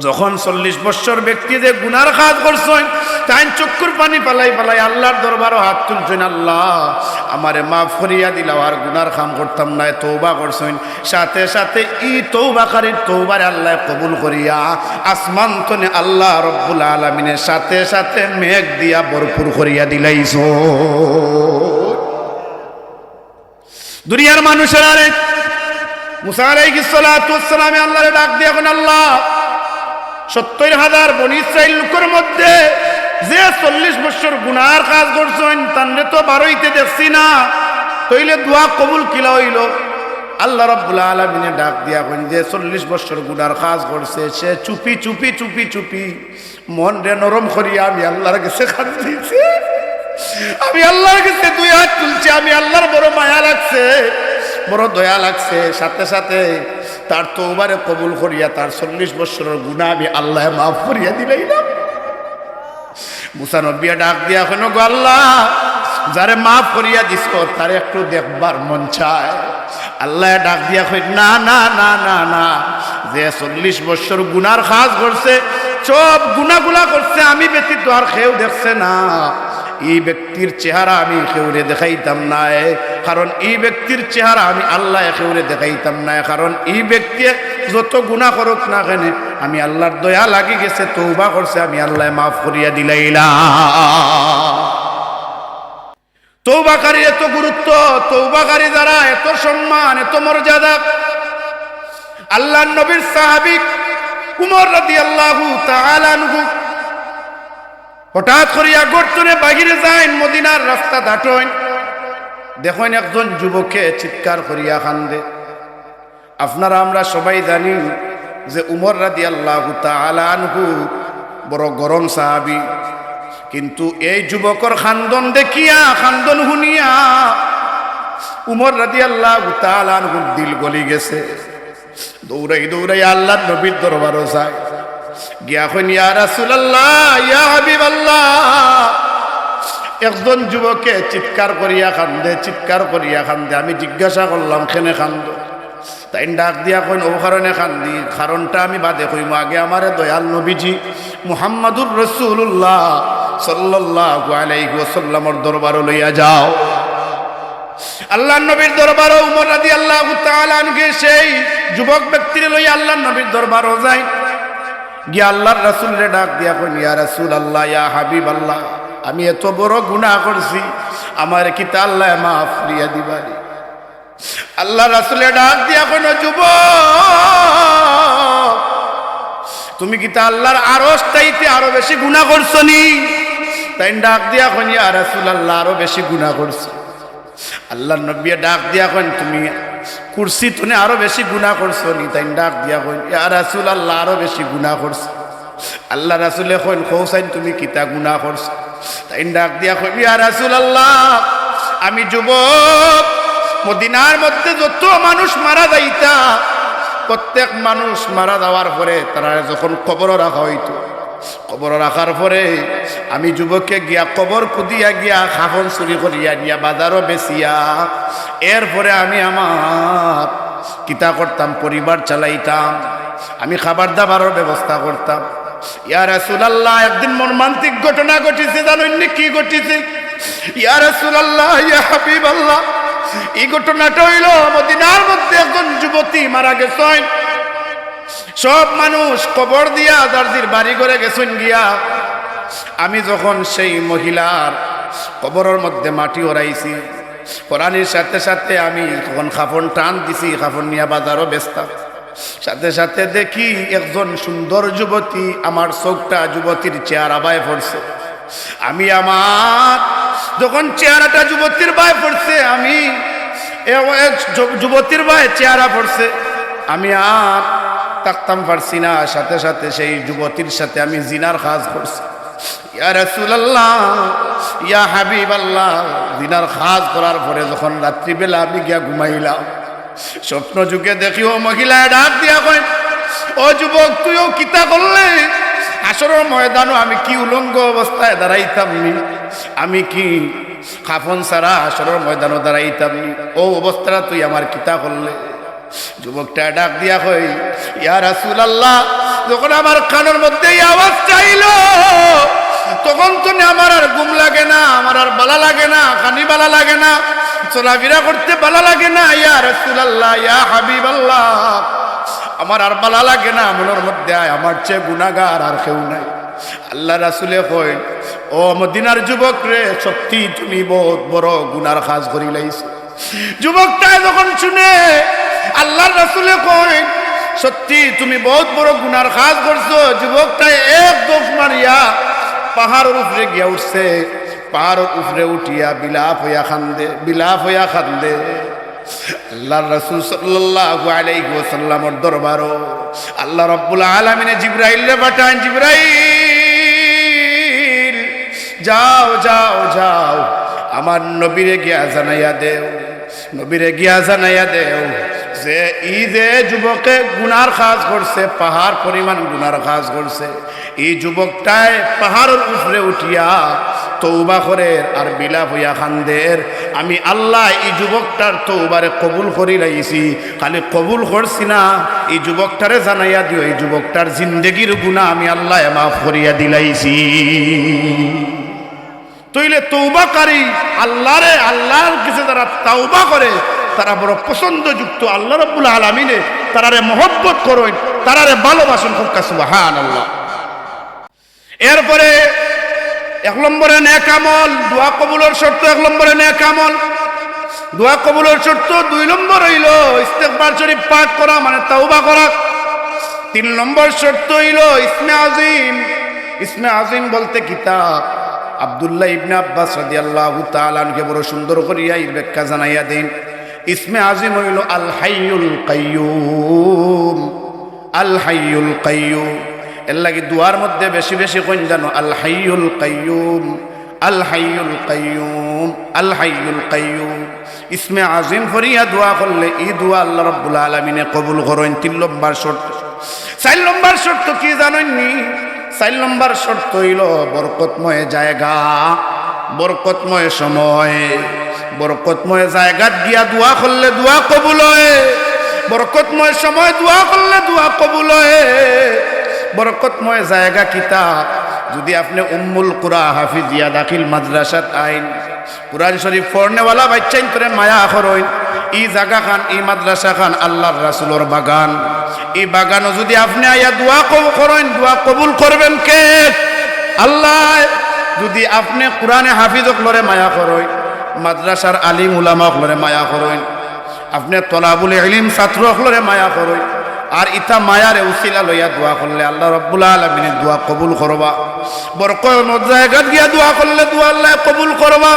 যখন 40 বছর ব্যক্তি যে গুনার কাজ করছেন, তাই চক্ষুর পানি পালাই পালাই আল্লাহর দরবারও হাত তুলছেন, আল্লাহ আমারে মাফ করিয়া দিলাও, আর গুনার কাম করতাম না, তওবা করছেন। সাথে সাথে ই তওবাকারীর তওবারে আল্লাহ কবুল করিয়া আসমান তনে আল্লাহ রব্বুল আলামিনের সাথে সাথে মেঘ দিয়া ভরপুর করিয়া দিলাইছো। দুনিয়ার মানুষের আরে মুসা আলাইহিস সালাতু ওয়াস সালামে আল্লাহরে ডাক দিয়া কোন আল্লাহ 70,000 বনি ইসরাইল লোকের মধ্যে যে 40 বছর গুনার কাজ করছেন, তানরে তো বারোইতে দেখছি না, তইলে দোয়া কবুল কিলা হইল? আল্লাহ রাব্বুল আলামিনে ডাক দিয়া কোন যে 40 বছর গুনার কাজ করছে, সে চুপি চুপি চুপি চুপি মন রে নরম করিয়া আমি আল্লাহর কাছে কাঁদতেছি, আমি আল্লাহর কাছে দুই হাত তুলছি, আমি আল্লাহর বড় মায়া লাগছে, বড় দয়া লাগছে। সাথে সাথে তার তওবারে কবুল করিয়া তার 40 বছরের গুনাহ আমি আল্লাহ মাফ করিয়া দিলাইলাম। মুসা নবী ডাক দিয়া কেন গো আল্লাহ, যারে মাফ করিয়া দিস তারে একটু দেখবার মন চায়। আল্লাহ ডাক দিয়া কই না না না না না, যে 40 বছর গুনার কাজ করছে, সব গুনাহগুলা করছে, আমি ব্যতীত আর কেউ দেখছে না, এই ব্যক্তির চেহারা আমি কেউরে দেখাইতাম না, কারণ এই ব্যক্তির চেহারা আমি আল্লাহ কেউরে দেখাইতাম না, কারণ এই ব্যক্তি যত গুনাহ করুক না কেন আমি আল্লাহর দয়া লাগি গেছে, তওবা করছে, আমি আল্লাহ মাফ করিয়া দিলাইলাম। তওবাকারী এত গুরুত্ব, তওবাকারী যারা এত সম্মান, এত মর্যাদা। আল্লাহর নবীর সাহাবী উমর রাদিয়াল্লাহু তাআলা আনহু হঠাৎ করিয়া গর্তনে বাহিরে যায়, মদিনার রাস্তা দাটেন, দেখেন একজন যুবকে চিৎকার করিয়া কান্দে। আপনারা আমরা সবাই জানি যে উমর রাদিয়াল্লাহু তাআলা আনহু বড় গরম সাহাবী, কিন্তু এই যুবকর খান্দন দেখিয়া, খান্দন শুনিয়া উমর রাদিয়াল্লাহু তাআলা আনহুর দিল গলি গেছে। দৌড়াই দৌড়াই আল্লাহর নবীর দরবারে যায়, গিয়া কইন ইয়া রাসূলুল্লাহ, ইয়া হাবিবাল্লাহ, একজন যুবকে চিৎকার করিয়া কান্দে, চিৎকার করিয়া কান্দে। আমি জিজ্ঞাসা করলাম কেনে কান্দ? তাই ডাক দিয়া কইন ও কারণে কান্দি, কারণটা আমি বাদে কইম, আগে আমারে দয়াল নবীজি মুহাম্মাদুর রাসূলুল্লাহ সাল্লাল্লাহু আলাইহি ওয়াসাল্লামের দরবারে লইয়া যাও। আল্লাহর নবীর দরবারে উমর রাদিয়াল্লাহু তাআলা আনহু সেই যুবক ব্যক্তিরে লইয়া আল্লাহর নবীর দরবারে যায়, গিয়া আল্লাহর রাসূলরে ডাক দিয়া কইন ইয়া রাসূলুল্লাহ, ইয়া হাবিবাল্লাহ, আমি এত বড় গুনাহ করছি, আমার কি তা আল্লাহ মাফ করিয়া দিবানি? আল্লাহ রাসূলে ডাক দিয়া কইন যুবক, তুমি কি তা আল্লাহর আরশ চাইতে আরো বেশি গুনাহ করছনি? তাই ডাক দিয়া কইন ইয়া রাসূলুল্লাহ, আরো বেশি গুনাহ করছি। আল্লাহর নবী ডাক দিয়া কইন তুমি কুরসি তুনে আরো বেশি গুনাহ করছনি? তাই ডাক দিয়া কইন ইয়া রাসূলুল্লাহ, আরো বেশি গুনাহ করছি। আল্লাহ রাসূলে কইন কৌসাইন তুমি কিতা গুনাহ করছো? তাই ডাক দিয়া কইন ইয়া রাসূলুল্লাহ, আমি যুবক, মদিনার মধ্যে যত মানুষ মারা যাইতা, প্রত্যেক মানুষ মারা যাওয়ার পরে তারা যখন কবর রাখা হইতো, কবর রাখার পরে আমি যুবককে গিয়া কবর খুদিয়া গিয়া কাফন চুরি করিয়া নিয়া বাজারও বেচিয়া, এরপরে আমি আমার কিতা করতাম, পরিবার চালাইতাম, আমি খাবার দাবারের ব্যবস্থা করতাম। ইয়া রাসূলুল্লাহ, একদিন মর্মান্তিক ঘটনা ঘটিছে, জানেন নি কি ঘটিছে? ইয়া রাসূলুল্লাহ, ইয়া হাবিবাল্লাহ, এই ঘটনাটা হইল মদিনার মধ্যে একজন যুবতী মারা গেছেন, সব মানুষ কবর দিয়া যার বাড়ি ঘরে গেছেন গিয়া, আমি যখন সেই মহিলার কবরের মধ্যে মাটি ওরাইছি, কোরআনের সাথে সাথে আমি তখন কাফন টান দিছি, কাফন নিয়ে বাজারও বেচতাম। সাথে সাথে দেখি একজন সুন্দর যুবতী, আমার চোখটা যুবতীর চেহারা বায়ে পড়ছে। আমি আমার যখন চেহারাটা যুবতীর বায়ে পড়ছে, আমি যুবতীর বায়ে চেহারা পড়ছে, আমি আর তাকতাম পারছি না। সাথে সাথে সেই যুবতীর সাথে আমি জিনার কাজ করছি। ইয়া রাসূলুল্লাহ, ইয়া হাবিবাল্লাহ, দিনার খাজ করার পরে যখন রাত্রিবেলা আমি গিয়া ঘুমাইলাম, স্বপ্ন যুগে দেখি ও মহিলা ডাক দিয়া কয়, ও যুবক, তুইও কিতা করলে? হাসরের ময়দানও আমি কি উলঙ্গ অবস্থায় দাঁড়াইতাম নি? আমি কি কাফন ছাড়া হাসরের ময়দানও দাঁড়াইতাম নি? ও অবস্থাটা তুই আমার কিতা করলে? যুবকটা ডাক দিয়া কই, ইয়া রাসূলুল্লাহ, যখন আমার কানের মধ্যে এই আওয়াজ চাইল, তখন তো আমার আর ঘুম লাগে না, আমার আর বালা লাগে না, খানি বালা লাগে না, চলাফেরা করতে বালা লাগে না। ইয়া রাসূলুল্লাহ, ইয়া হাবিবাল্লাহ, আমার আর বালা লাগে না, মনের মধ্যে আমার চেয়ে গুনাহগার আর কেউ নাই। আল্লাহ রাসূলে কই, ও মদিনার যুবক রে, সত্যি তুমি বহুত বড় গুনার কাজ করি লাইছো। যুবকটা যখন শুনে আল্লাহর রাসূলে কই, সত্যি তুমি বহুত বড় গুনার কাজ করছো, যুবকটা এক দৌড় মারিয়া পাহাড়ের উপরে গিয়া উঠছে। পাহাড়ের উপরে উঠিয়া বিলাপ হইয়া কান্দে, বিলাপ হইয়া কান্দে। আল্লাহর রাসূল সাল্লাল্লাহু আলাইহি ওয়াসাল্লামের দরবারও আল্লাহ রাব্বুল আলামিনে জিবরাইলকে পাঠান, জিবরাইল, যাও যাও যাও, আমার নবীরে গিয়া জানাইয়া দেও, নবীরে গিয়া জানাইয়া দেও যে এই যে যুবকে গুনার কাজ করছে, পাহাড় পরিমাণ গুনার কাজ করছে, এই যুবকটায় পাহাড়ের উপরে উঠিয়া তওবা করে আর বিলাপ হইয়া খান্দের, আমি আল্লাহ এই যুবকটার তওবারে কবুল করি লাইছি। খালি কবুল করছি না, এই যুবকটারে জানাইয়া দিও এই যুবকটার জিন্দেগির গুনাহ আমি আল্লাহ মাফ করিয়া দিলাইছি। তইলে তওবাকারী আল্লাহরে, আল্লাহর কাছে যারা তওবা করে তারা বড় পছন্দযুক্ত। আল্লাহ রাব্বুল আলামিনে তারারে মহব্বত করেন, তারারে ভালোবাসেন। সুবহানাল্লাহ। এরপরে এক নম্বরে নেক আমল, দোয়া কবুলের শর্ত। এক নম্বরে নেক আমল, দোয়া কবুলের শর্ত। 2 নম্বর হইল ইস্তেগফার শরীফ পাঠ করা, মানে তওবা করা। 3 নম্বর শর্ত হইল ইসমে আযীম। ইসমে আযীম বলতে কিতাব আব্দুল্লাহ ইবনে আব্বাস রাদিয়াল্লাহু তাআলা আনকে বড় সুন্দর করিয়া এর ব্যাখ্যা জানাইয়া দেন। ইসমে আযীম হইল আল হাইয়ুল কাইয়্যুম, আল হাইয়ুল কাইয়্যুম। এর লাগি দুয়ার মধ্যে বেশি বেশি কোন জানো, আল হাইয়ুল কাইয়্যুম, আল হাইয়ুল কাইয়্যুম, আল হাইয়ুল কাইয়্যুম। ইসমে আযীম ফরিয়া দোয়া করলে এই দোয়া আল্লাহ রাব্বুল আলামিনে কবুল করেন। 3 নম্বর শর্ত। 4 নম্বর শর্ত কি জানেননি? 4 নম্বর শর্ত হইল বরকতময় জায়গা, বরকতময় সময়। বরকতময় জায়গাত গিয়া দোয়া করলে দোয়া কবুল হয়। বরকতময় সময় দোয়া করলে দোয়া কবুল হয়। বরকতময় জায়গা কিতা? যদি আপনি উম্মুল কুরা হাফিজিয়া দাখিল মাদ্রাসাত আইন, কুরআন শরীফ পড়নেওয়ালা বাচ্চাইন করে মায়া করইন, এই জায়গা খান, এই মাদ্রাসা খান আল্লাহর রাসূলের বাগান। এই বাগানও যদি আপনি আয়া দোয়া করেন, দোয়া কবুল করবেন কে? আল্লাহ। যদি আপনি কুরআনে হাফিজক লরে মায়া করেন, মাদ্রাসার আলিম উলামাক লরে মায়া করেন, আপনি তলাবুল ইলম ছাত্রক লরে মায়া করেন, আর ইতা মায়ারে উসিলা লইয়া দোয়া করলে আল্লাহ রাব্বুল আলামিনের দোয়া কবুল করবা। বরকত জায়গাত গিয়া দোয়া করলে দোয়া আল্লাহ কবুল করবা।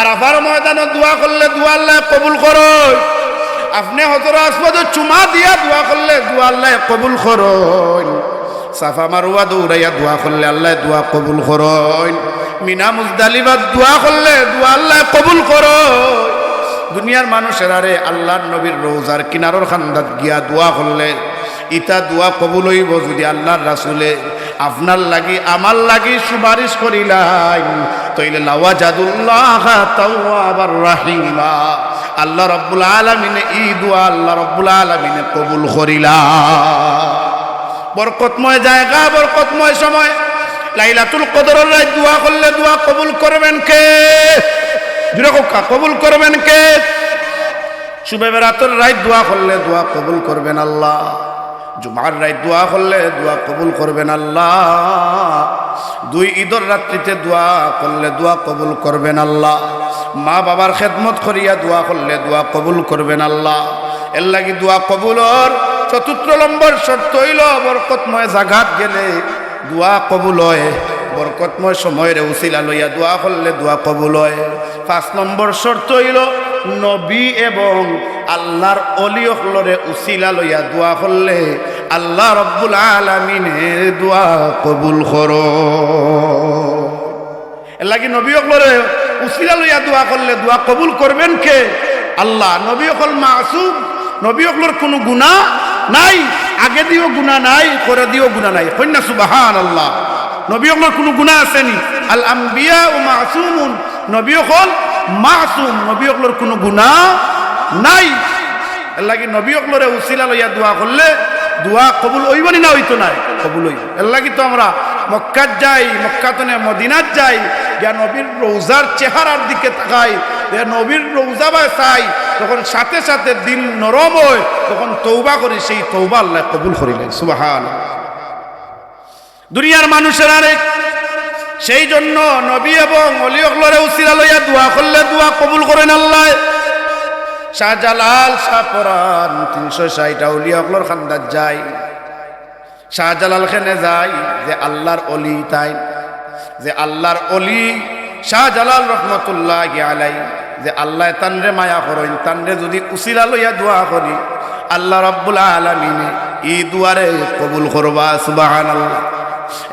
আরাফার ময়দানে দোয়া করলে দোয়া আল্লাহ কবুল করয়। আপনি হযরত আসওয়াদে চুমা দিয়া দোয়া করলে দোয়া আল্লাহ কবুল করয়। সাফা মারওয়া দৌড়াইয়া দোয়া করলে আল্লাহ দোয়া কবুল করয়। মিনা মুজদালিফাত দোয়া করলে দোয়া আল্লাহ কবুল করয়। দুনিয়ার মানুষের আরে আল্লাহর নবীর রওজার কিনারর খান্দাত গিয়া দোয়া করলে ইতা দোয়া কবুল হইব যদি আল্লাহর রাসূলে আপনার লাগি আমার লাগি সুপারিশ করিলাই, তাইলে লাওয়াজাদুল্লাহ তাওয়াবার রাহিমা। আল্লাহ রাব্বুল আলামিনে এই দোয়া আল্লাহ রাব্বুল আলামিনে কবুল করিলা। বরকতময় জায়গা, বরকতময় সময়। লাইলাতুল কদরের রাত দোয়া করলে দোয়া কবুল করবেন কে? কবুল করবেন কে? শুবে বেরাতের রাত দোয়া করলে দোয়া কবুল করবেন আল্লাহ। জুমার রাত দোয়া করলে দোয়া কবুল করবেন আল্লাহ। 2 ঈদের রাত্রিতে দোয়া করলে দোয়া কবুল করবেন আল্লাহ। মা বাবার খেদমত করিয়া দোয়া করলে দোয়া কবুল করবেন আল্লাহ। এর লাগি দোয়া কবুলর 4 নম্বর শর্ত হইল বরকতময় জাগাত গেলে দোয়া কবুল হয়। বরকতময় সময়ের উসিলা লইয়া দোয়া করলে দোয়া কবুল হয়। 5 নম্বর শর্ত হইল নবী এবং আল্লাহর অলিয়কলরে উসিলা লইয়া দোয়া করলে আল্লাহ রাব্বুল আলামিনের দোয়া কবুল করো। লাগি নবী হকলরে উসিলা লইয়া দোয়া করলে দোয়া কবুল করবেন কে? আল্লাহ। নবী হকল মাসুম, নবী হকলর কোনো গুনাহ নাই, আগে দিও গুনাহ নাই, পরে দিও গুনাহ নাই। কন্যা সুবহানাল্লাহ। নবী হকলর কোনো গুনাহ আসেনি। আল আম্বিয়া ও মাসুমুন, নবী হকল মাসুম, নবী হকলর কোনো গুনাহ নাই। এর লাগি নবী হকলরে উসিলা লইয়া দোয়া করলে দোয়া কবুল হইবনি না? হইতো না, কবুল হইব। এর লাগি তো আমরা মক্কাত যাই, মক্কাতনে মদিনাত যাই, গিয়া নবীর রওজার চেহারার দিকে তাকাই, নবীর রওজা বা চাই, তখন সাথে সাথে দিল নরম হয়, তখন তওবা করি, সেই তওবা আল্লাহ কবুল করিলেন। সুবহানাল্লাহ। দুনিয়ার মানুষের আরেক, সেই জন্য নবী এবং ওলি হকলরে উসিলা লইয়া দোয়া করলে দোয়া কবুল করেন আল্লাহ। শাহজালাল শাহপরান 360 আউলিয়া হকলর খান্দাত যায়। শাহজালাল খেনে যায় যে আল্লাহর অলি, তাই যে আল্লাহর অলি শাহজালাল রহমতুল্লাহি আলাইহি, যে আল্লাহ তানরে মায়া করেন, তানরে যদি উসিলা লইয়া দোয়া করি আল্লাহ রাব্বুল আলামিনে ই দুয়ারে কবুল করবা। সুবহানাল্লাহ।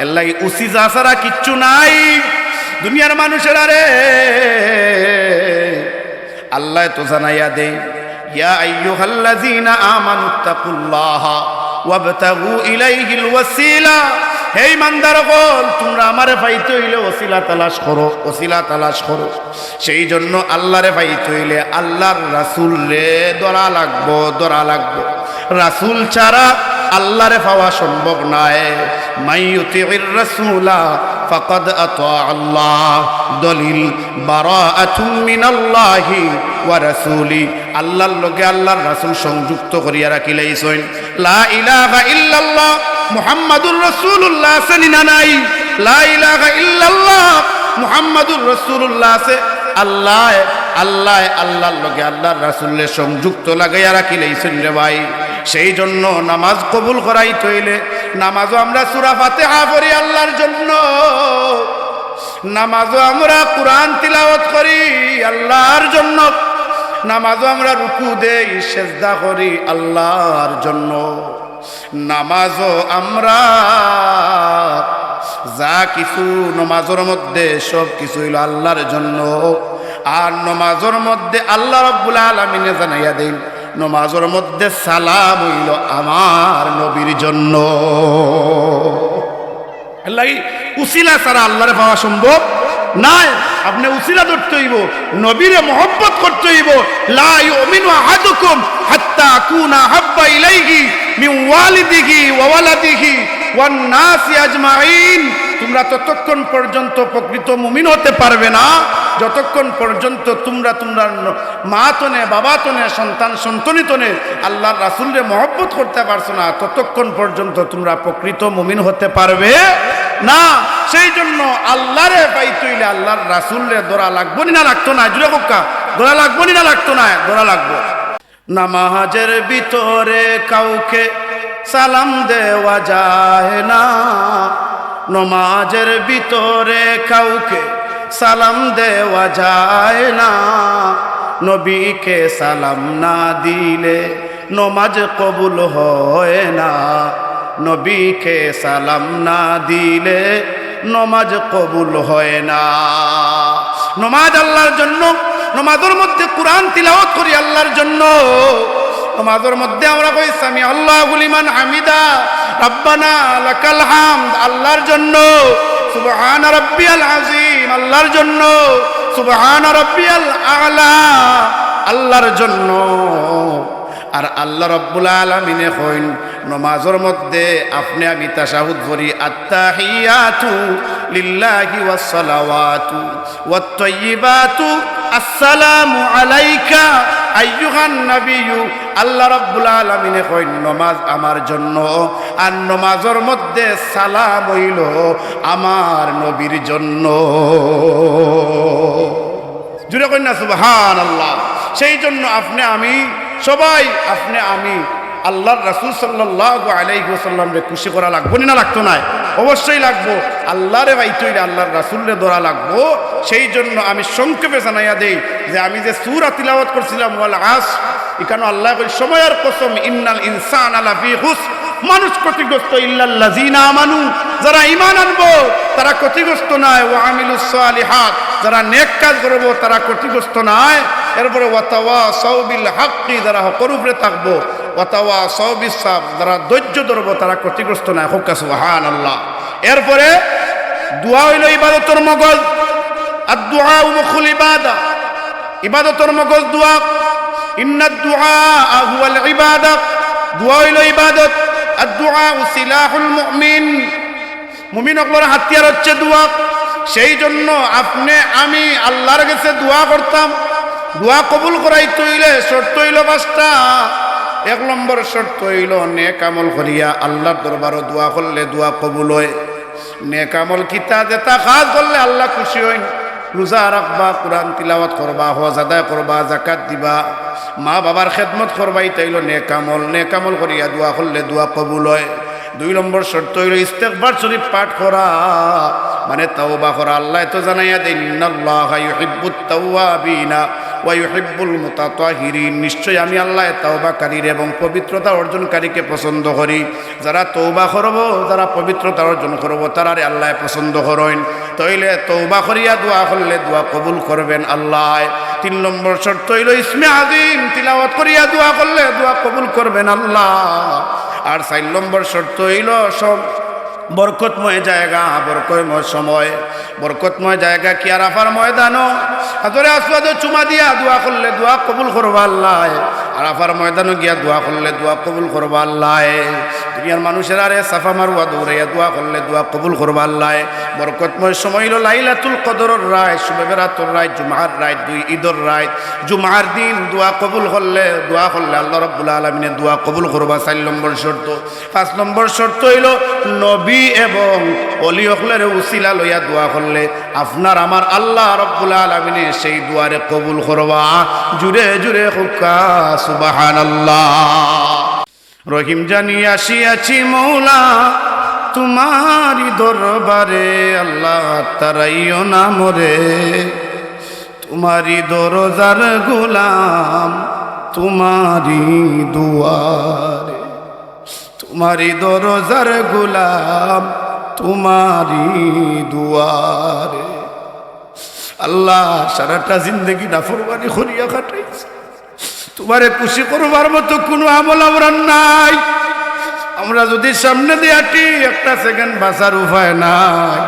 এর লাগি উসিলা ছাড়া কিচ্ছু নাই দুনিয়ার মানুষের। আরে আল্লাহ তো জানাইয়া দে, ইয়া আইয়ুহাল্লাযীনা আমানুত্তাকুল্লাহা ওয়াবতাগু ইলাইহিল ওয়াসিলা। হে ইমানদারগণ, তোমরা আমারে পাইতে হইলে ওসিলা তালাশ করো, ওসিলা তালাশ করো। সেই জন্য আল্লাহরে পাইতে হইলে আল্লাহর রাসূল রে ধরা লাগবো, ধরা লাগবো। রাসূল ছাড়া আল্লাহরে পাওয়া সম্ভব নয়। মাইয়ুতির রাসূলা ফাকাদ আতা আল্লাহ। দলিল বারাআতুম মিনাল্লাহি ওয়া রাসূলি। আল্লাহর লগে আল্লাহর রাসূল সংযুক্ত করিয়া রাখিলেইছেন। লা ইলাহা ইল্লাল্লাহ মুহাম্মাদুর রাসূলুল্লাহ আছে না নাই? লা ইলাহা ইল্লাল্লাহ মুহাম্মাদুর রাসূলুল্লাহ আছে। আল্লাহ আল্লাহ আল্লাহর লগে আল্লাহর রাসূলের সংযুক্ত লাগাইয়া রাখিলেইছেন রে ভাই। সেই জন্য নামাজ কবুল করাইতে হইলে নামাজও আমরা সূরা ফাতিহা পড়ি আল্লাহর জন্য, নামাজও আমরা কোরআন তিলাওয়াত করি আল্লাহর জন্য, নামাজও আমরা রুকু দেই সেজদা করি আল্লাহর জন্য, নামাজও আমরা যা কিছু নামাজের মধ্যে সব কিছু হইল আল্লাহর জন্য। আর নামাজের মধ্যে আল্লাহ রাব্বুল আলামিনে জানাইয়া দেন, নামাজের মধ্যে সালাম হইল আমার নবীর জন্য। এর লাগি উসিলা ছাড়া আল্লাহরে পাওয়া সম্ভব নাই। আপনি উসিলা ধরতে হইব, নবীরে মহব্বত করতে হইব। লা ইউমিনু আহাদুকুম হাত্তা আকুনা হাব্বা ইলাইহি মিন ওয়ালিদিহি ওয়া ওয়ালাদিহি ওয়ান নাসি আজমাইন। তোমরা ততক্ষণ পর্যন্ত প্রকৃত মুমিন হতে পারবে না যতক্ষণ পর্যন্ত তোমরা তোমরা মা তনে, বাবা তনে, সন্তান সন্তনি তনে আল্লাহর রাসূলরে মহব্বত করতে পারছো না, ততক্ষণ পর্যন্ত তোমরা প্রকৃত মুমিন হতে পারবে না। সেই জন্য আল্লাহরে পাইতে হইলে আল্লাহর রাসূলরে ধরা লাগবো না, লাগতো না? জুড়ে কোক্কা ধরা লাগবো না, লাগতো না? ধরা লাগবো। নামাজের ভিতরে কাউকে সালাম দেওয়া যায় না, নামাজের ভিতরে কাউকে সালাম দেওয়া যায় না। নবীকে সালাম না দিলে নামাজ কবুল হয় না, নবীকে সালাম না দিলে নামাজ কবুল হয় না। নামাজ আল্লাহর জন্য, নামাজের মধ্যে কোরআন তিলাওয়াত করি আল্লাহর জন্য, নামাজের মধ্যে আমরা কই সামি আল্লাহু লিমান হামিদা রব্বানা লাকাল হামদ আল্লাহর জন্য, সুবহান রাব্বিয়াল আযীম আল্লাহর জন্য, সুবহান রাব্বিয়াল আ'লা আল্লাহর জন্য। আর আল্লাহ রাব্বুল আলামিনে কইন নামাজের মধ্যে আপনি আমি তাশাহুদ পড়ি, আত্তাহিয়াতু লিল্লাহি ওয়াস সালাওয়াতু ওয়াত তাইয়্যিবাতু আসসালামু আলাইকা আইয়ুহান নাবিয়্যু। আল্লাহ রাব্বুল আলামিনে কইন নামাজ আমার জন্য, আর নামাজের মধ্যে সালাম হইল আমার নবীর জন্য। জুড়ে কইন না সুবহানাল্লাহ। সেই জন্য আপনি আমি সবাই, আপনি আমি আল্লাহর রাসূল সাল্লাল্লাহু আলাইহি ওয়াসাল্লামকে খুশি করা লাগবো না, লাগতো না? অবশ্যই লাগবো। আল্লাহরে পাইতে হইলে আল্লাহর রাসূলরে ধরা লাগবো। সেই জন্য আমি সংক্ষেপে জানাইয়া দেই যে আমি যে সূরা তিলাওয়াত করছিলাম ওয়াল আসর, এখানে আল্লাহ কই সময়ের কসম, ইন্নাল ইনসানা লাফি খুসর, মানুষ ক্ষতিগ্রস্ত, ইল্লাল্লাযিনা আমানু, যারা ঈমান আনবো তারা ক্ষতিগ্রস্ত নয়, ওয়া আমিলুস সালিহাত, যারা নেক কাজ করবো তারা ক্ষতিগ্রস্ত নয়। এরপরে ওয়াতাওয়াসাউ বিল হাক্কি, যারা হকের উপরে থাকবো, ওয়াতাওয়াসাউ বিস সাবর, যারা ধৈর্য ধরবো তারা ক্ষতিগ্রস্ত নয়। হোক সুবহানাল্লাহ। এরপরে দোয়া হইল ইবাদতের মগজ, আর দুআ মুখুল ইবাদা, ইবাদতের মগজ দোয়া। ইন্নাদ দুআ হুয়াল ইবাদা, দোয়া হইল ইবাদত। আর দুআ সিলাহুল মুমিন, মুমিন হকলের হাতিয়ার হচ্ছে দোয়া। সেই জন্য আপনি আমি আল্লাহর কাছে দোয়া করতাম। দোয়া কবুল করাইতে হইলে শর্ত হইল 5টা। 1 নম্বর শর্ত হইল নেক আমল করিয়া আল্লাহর দরবারে দোয়া করলে দোয়া কবুল হয়। নেক আমল কিতা যেটা কাজ করলে আল্লাহ খুশি হইন, রোজা রাখবা, কোরআন তিলাওয়াত করবা, হজ আদায় করবা, যাকাত দিবা, মা বাবার খেদমত করবা, এটা হইল নেক আমল। নেক আমল করিয়া দোয়া করলে দোয়া কবুল হয়। 2 নম্বর শর্ত হইল ইস্তেগফার শরীফ পাঠ করা, মানে তাওবা করা। আল্লাহ তো জানাইয়া দেন, ইন্নাল্লাহা ইউহিব্বুত তাওয়াবিনা ওয়া ইউহিব্বুল মুতাতাহিরিন, নিশ্চয় আমি আল্লাহ তাওবাকারীর এবং পবিত্রতা অর্জনকারীকে পছন্দ করি। যারা তওবা করব, যারা পবিত্রতা অর্জন করব, তারারে আল্লাহ পছন্দ করেন। তাইলে তওবা করিয়া দোয়া করলে দোয়া কবুল করবেন আল্লাহ। 3 নম্বর শর্ত হইল ইসমে আযীম তিলাওয়াত করিয়া দোয়া করলে দোয়া কবুল করবেন আল্লাহ। আর 4 নম্বর শর্ত হইল সব বরকতময় জায়গা, বরকতময় সময়, বরকতময় জায়গা কি আরাফার ময়দানও, হাজরে আসওয়াদে চুমা দিয়া দোয়া করলে দোয়া কবুল করবা আল্লাহ। আরাফার ময়দানও গিয়া দোয়া করলে দোয়া কবুল করবা আল্লাহ। দুনিয়ার মানুষের আরে সাফা মারওয়া দৌড়াইয়া দোয়া করলে দোয়া কবুল করবা আল্লাহ। বরকতময় সময় হইল লাইলাতুল কদরের রাত, শুবে বেরাতুর রাত, জুমার রাত, 2 ঈদের রাত। জুমার দিন দোয়া কবুল করলে আল্লাহ রাব্বুল আলামিনের দোয়া কবুল করবা, 4 নম্বর শর্ত। 5 নম্বর শর্ত হইল নবী এবং ওলি হকলের উসিলা লইয়া দোয়া করলে আপনার আমার আল্লাহ রাব্বুল আলামিনের সেই দোয়ারে কবুল করবা। জুড়ে জুড়ে হুক্কা সুবহানাল্লাহ। রহিম জানি আসিয়াছি মৌলা তোমারি দরবারে, আল্লাহ তারাইও না মোরে, তোমারি দরজার গোলাম তোমারি দুয়ারে, তোমারি দরজার গোলাম তোমারি দুয়ারে। আল্লাহ সারাটা জিন্দগি নাফরমানি করিয়া কাটাইছে, তোমারে খুশি করবার মতো কোনো আমল আমরা নাই। আমরা যদি সামনে দিয়ে হাঁটি 1 সেকেন্ড বাঁচার উপায় নাই,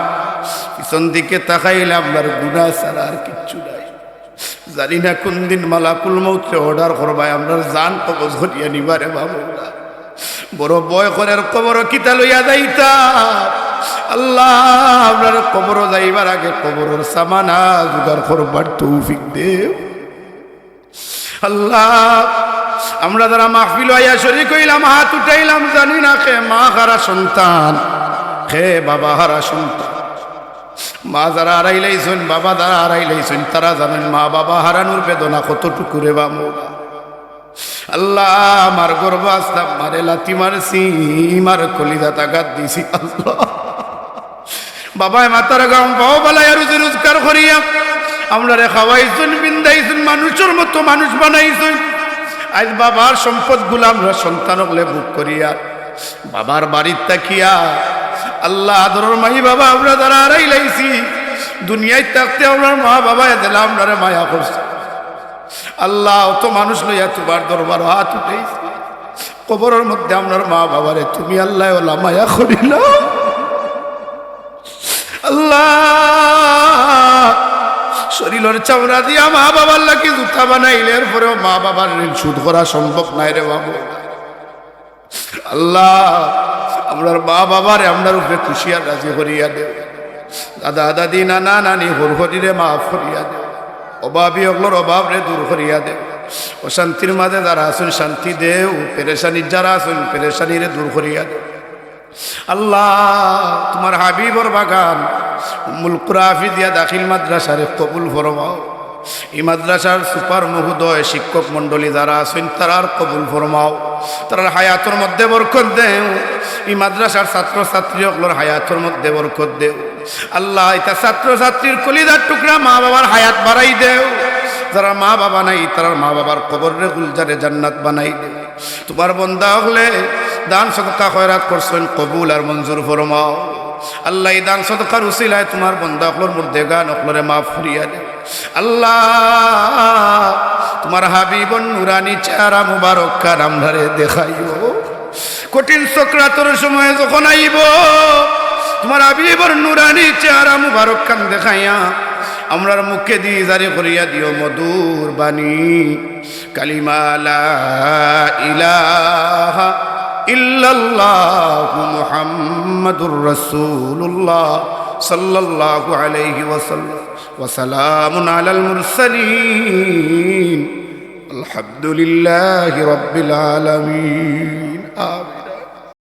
পিছন দিকে তাকাইলে আপনার গুনাহ ছাড়া আর কিচ্ছু নাই। জানি না কোন দিন মালাকুল মউত অর্ডার করবায় আমরা জান কবজ করিয়া নিবারে বাবু। বড় বয় করে কবর কিতা লইয়া যাইতা আল্লাহ, আপনার কবর যাইবার আগে কবরের সামানা জোগাড় করবার তৌফিক দেও আল্লাহ। আমরা যারা মাহফিল আইয়া শরীক হইলাম, হাত উঠাইলাম, জানি না খে মা হারা সন্তান, খে বাবা হারা সন্তান। মা যারা হারাইলাইছেন, বাবা যারা হারাইলাইছেন, তারা জানেন মা বাবা হারানোর বেদনা কতটুকু রে বা মৌলা। আল্লাহ আমার গর্ব আসলাম, মারে লাথি মারছি, মার কলিজাত আঘাত দিছি আল্লাহ। বাবায় মাতার গাম পাও বালায় রুজি রোজগার করিয়া আমরা রে খাওয়াইছেন, বিন্দাইছেন, মানুষের মতো মানুষ বানাইছেন। আজ বাবার সম্পদ গুলা আমরা সন্তান হলে বুক করিয়া বাবার বাড়ির তাকিয়া আল্লাহ আদরের মাই বাবা আমরা যারা হারাই লাইছি, দুনিয়ায় থাকতে আমরা মা বাবা দিলাম আমরা মায়া করছি আল্লাহ। অত মানুষ লইয়া তোমার দরবার হাত উঠাইছি, কবরের মধ্যে আপনার মা বাবারে তুমি আল্লাহ ওলা মায়া করিল আল্লাহ। শরীরের চামড়া দিয়া মা বাবার লাগি জুতা বানাইলে, এরপরেও মা বাবার ঋণ শোধ করা সম্ভব নাই রে বাবু। আল্লাহ আমরার মা বাবারে আপনার উপরে খুশিয়া রাজি করিয়া দেও, দাদা দাদি নানা নানি হরহরিরে মাফ করিয়া দেও, অভাবী অগলোর অভাব রে দূর করিয়া দেও, অশান্তির মাঝে যারা আসুন শান্তি দেও, পেরেশানির যারা আসুন পেরেশানিরে দূর করিয়া দেও আল্লাহ। তোমার হাবিবর বাগান উম্মুল কুরা হাফিজিয়া দাখিল মাদ্রাসারে কবুল ফরমাও। এই মাদ্রাসার সুপার মহোদয় শিক্ষক মণ্ডলী যারা আছেন তারার কবুল ফরমাও, তারার হায়াতের মধ্যে বরকত দেও। এই মাদ্রাসার ছাত্র ছাত্রী সকলের হায়াতের মধ্যে বরকত দেও আল্লাহ। এটা ছাত্র ছাত্রীর কলিজার টুকরা মা বাবার হায়াত বাড়াই দেও যারা মা বাবা নাই তার মা বাবার কবরে গুলজারে জান্নাত বানাই দে। তোমার বন্দা হলে দান সদকা খয়রাত করছেন কবুল আর মঞ্জুর ফরমাও। আল্লাহ এই দান সদকার উসিলায় তোমার বন্দা হলর মধ্যে গান হলরে মাফ করিয়া দে। আল্লাহ তোমার হাবিবন নুরানি চেহারা মুবারক কারাম ধারে দেখাইও। কঠিন সক্রাতর সময় যখন আইব তোমার হাবিবর নুরানি চেহারা মুবারক কান দেখাইয়া আমরার মুখে দিয়ে জারি করিয়া দিও মধুর বাণী কালিমা লা ইলাহা ইল্লাল্লাহু মুহাম্মাদুর রাসূলুল্লাহ সাল্লাল্লাহু আলাইহি ওয়াসাল্লাম ওয়া সালামুন আলাল মুরসালিন আলহামদুলিল্লাহি রাব্বিল আলামিন। আমিন।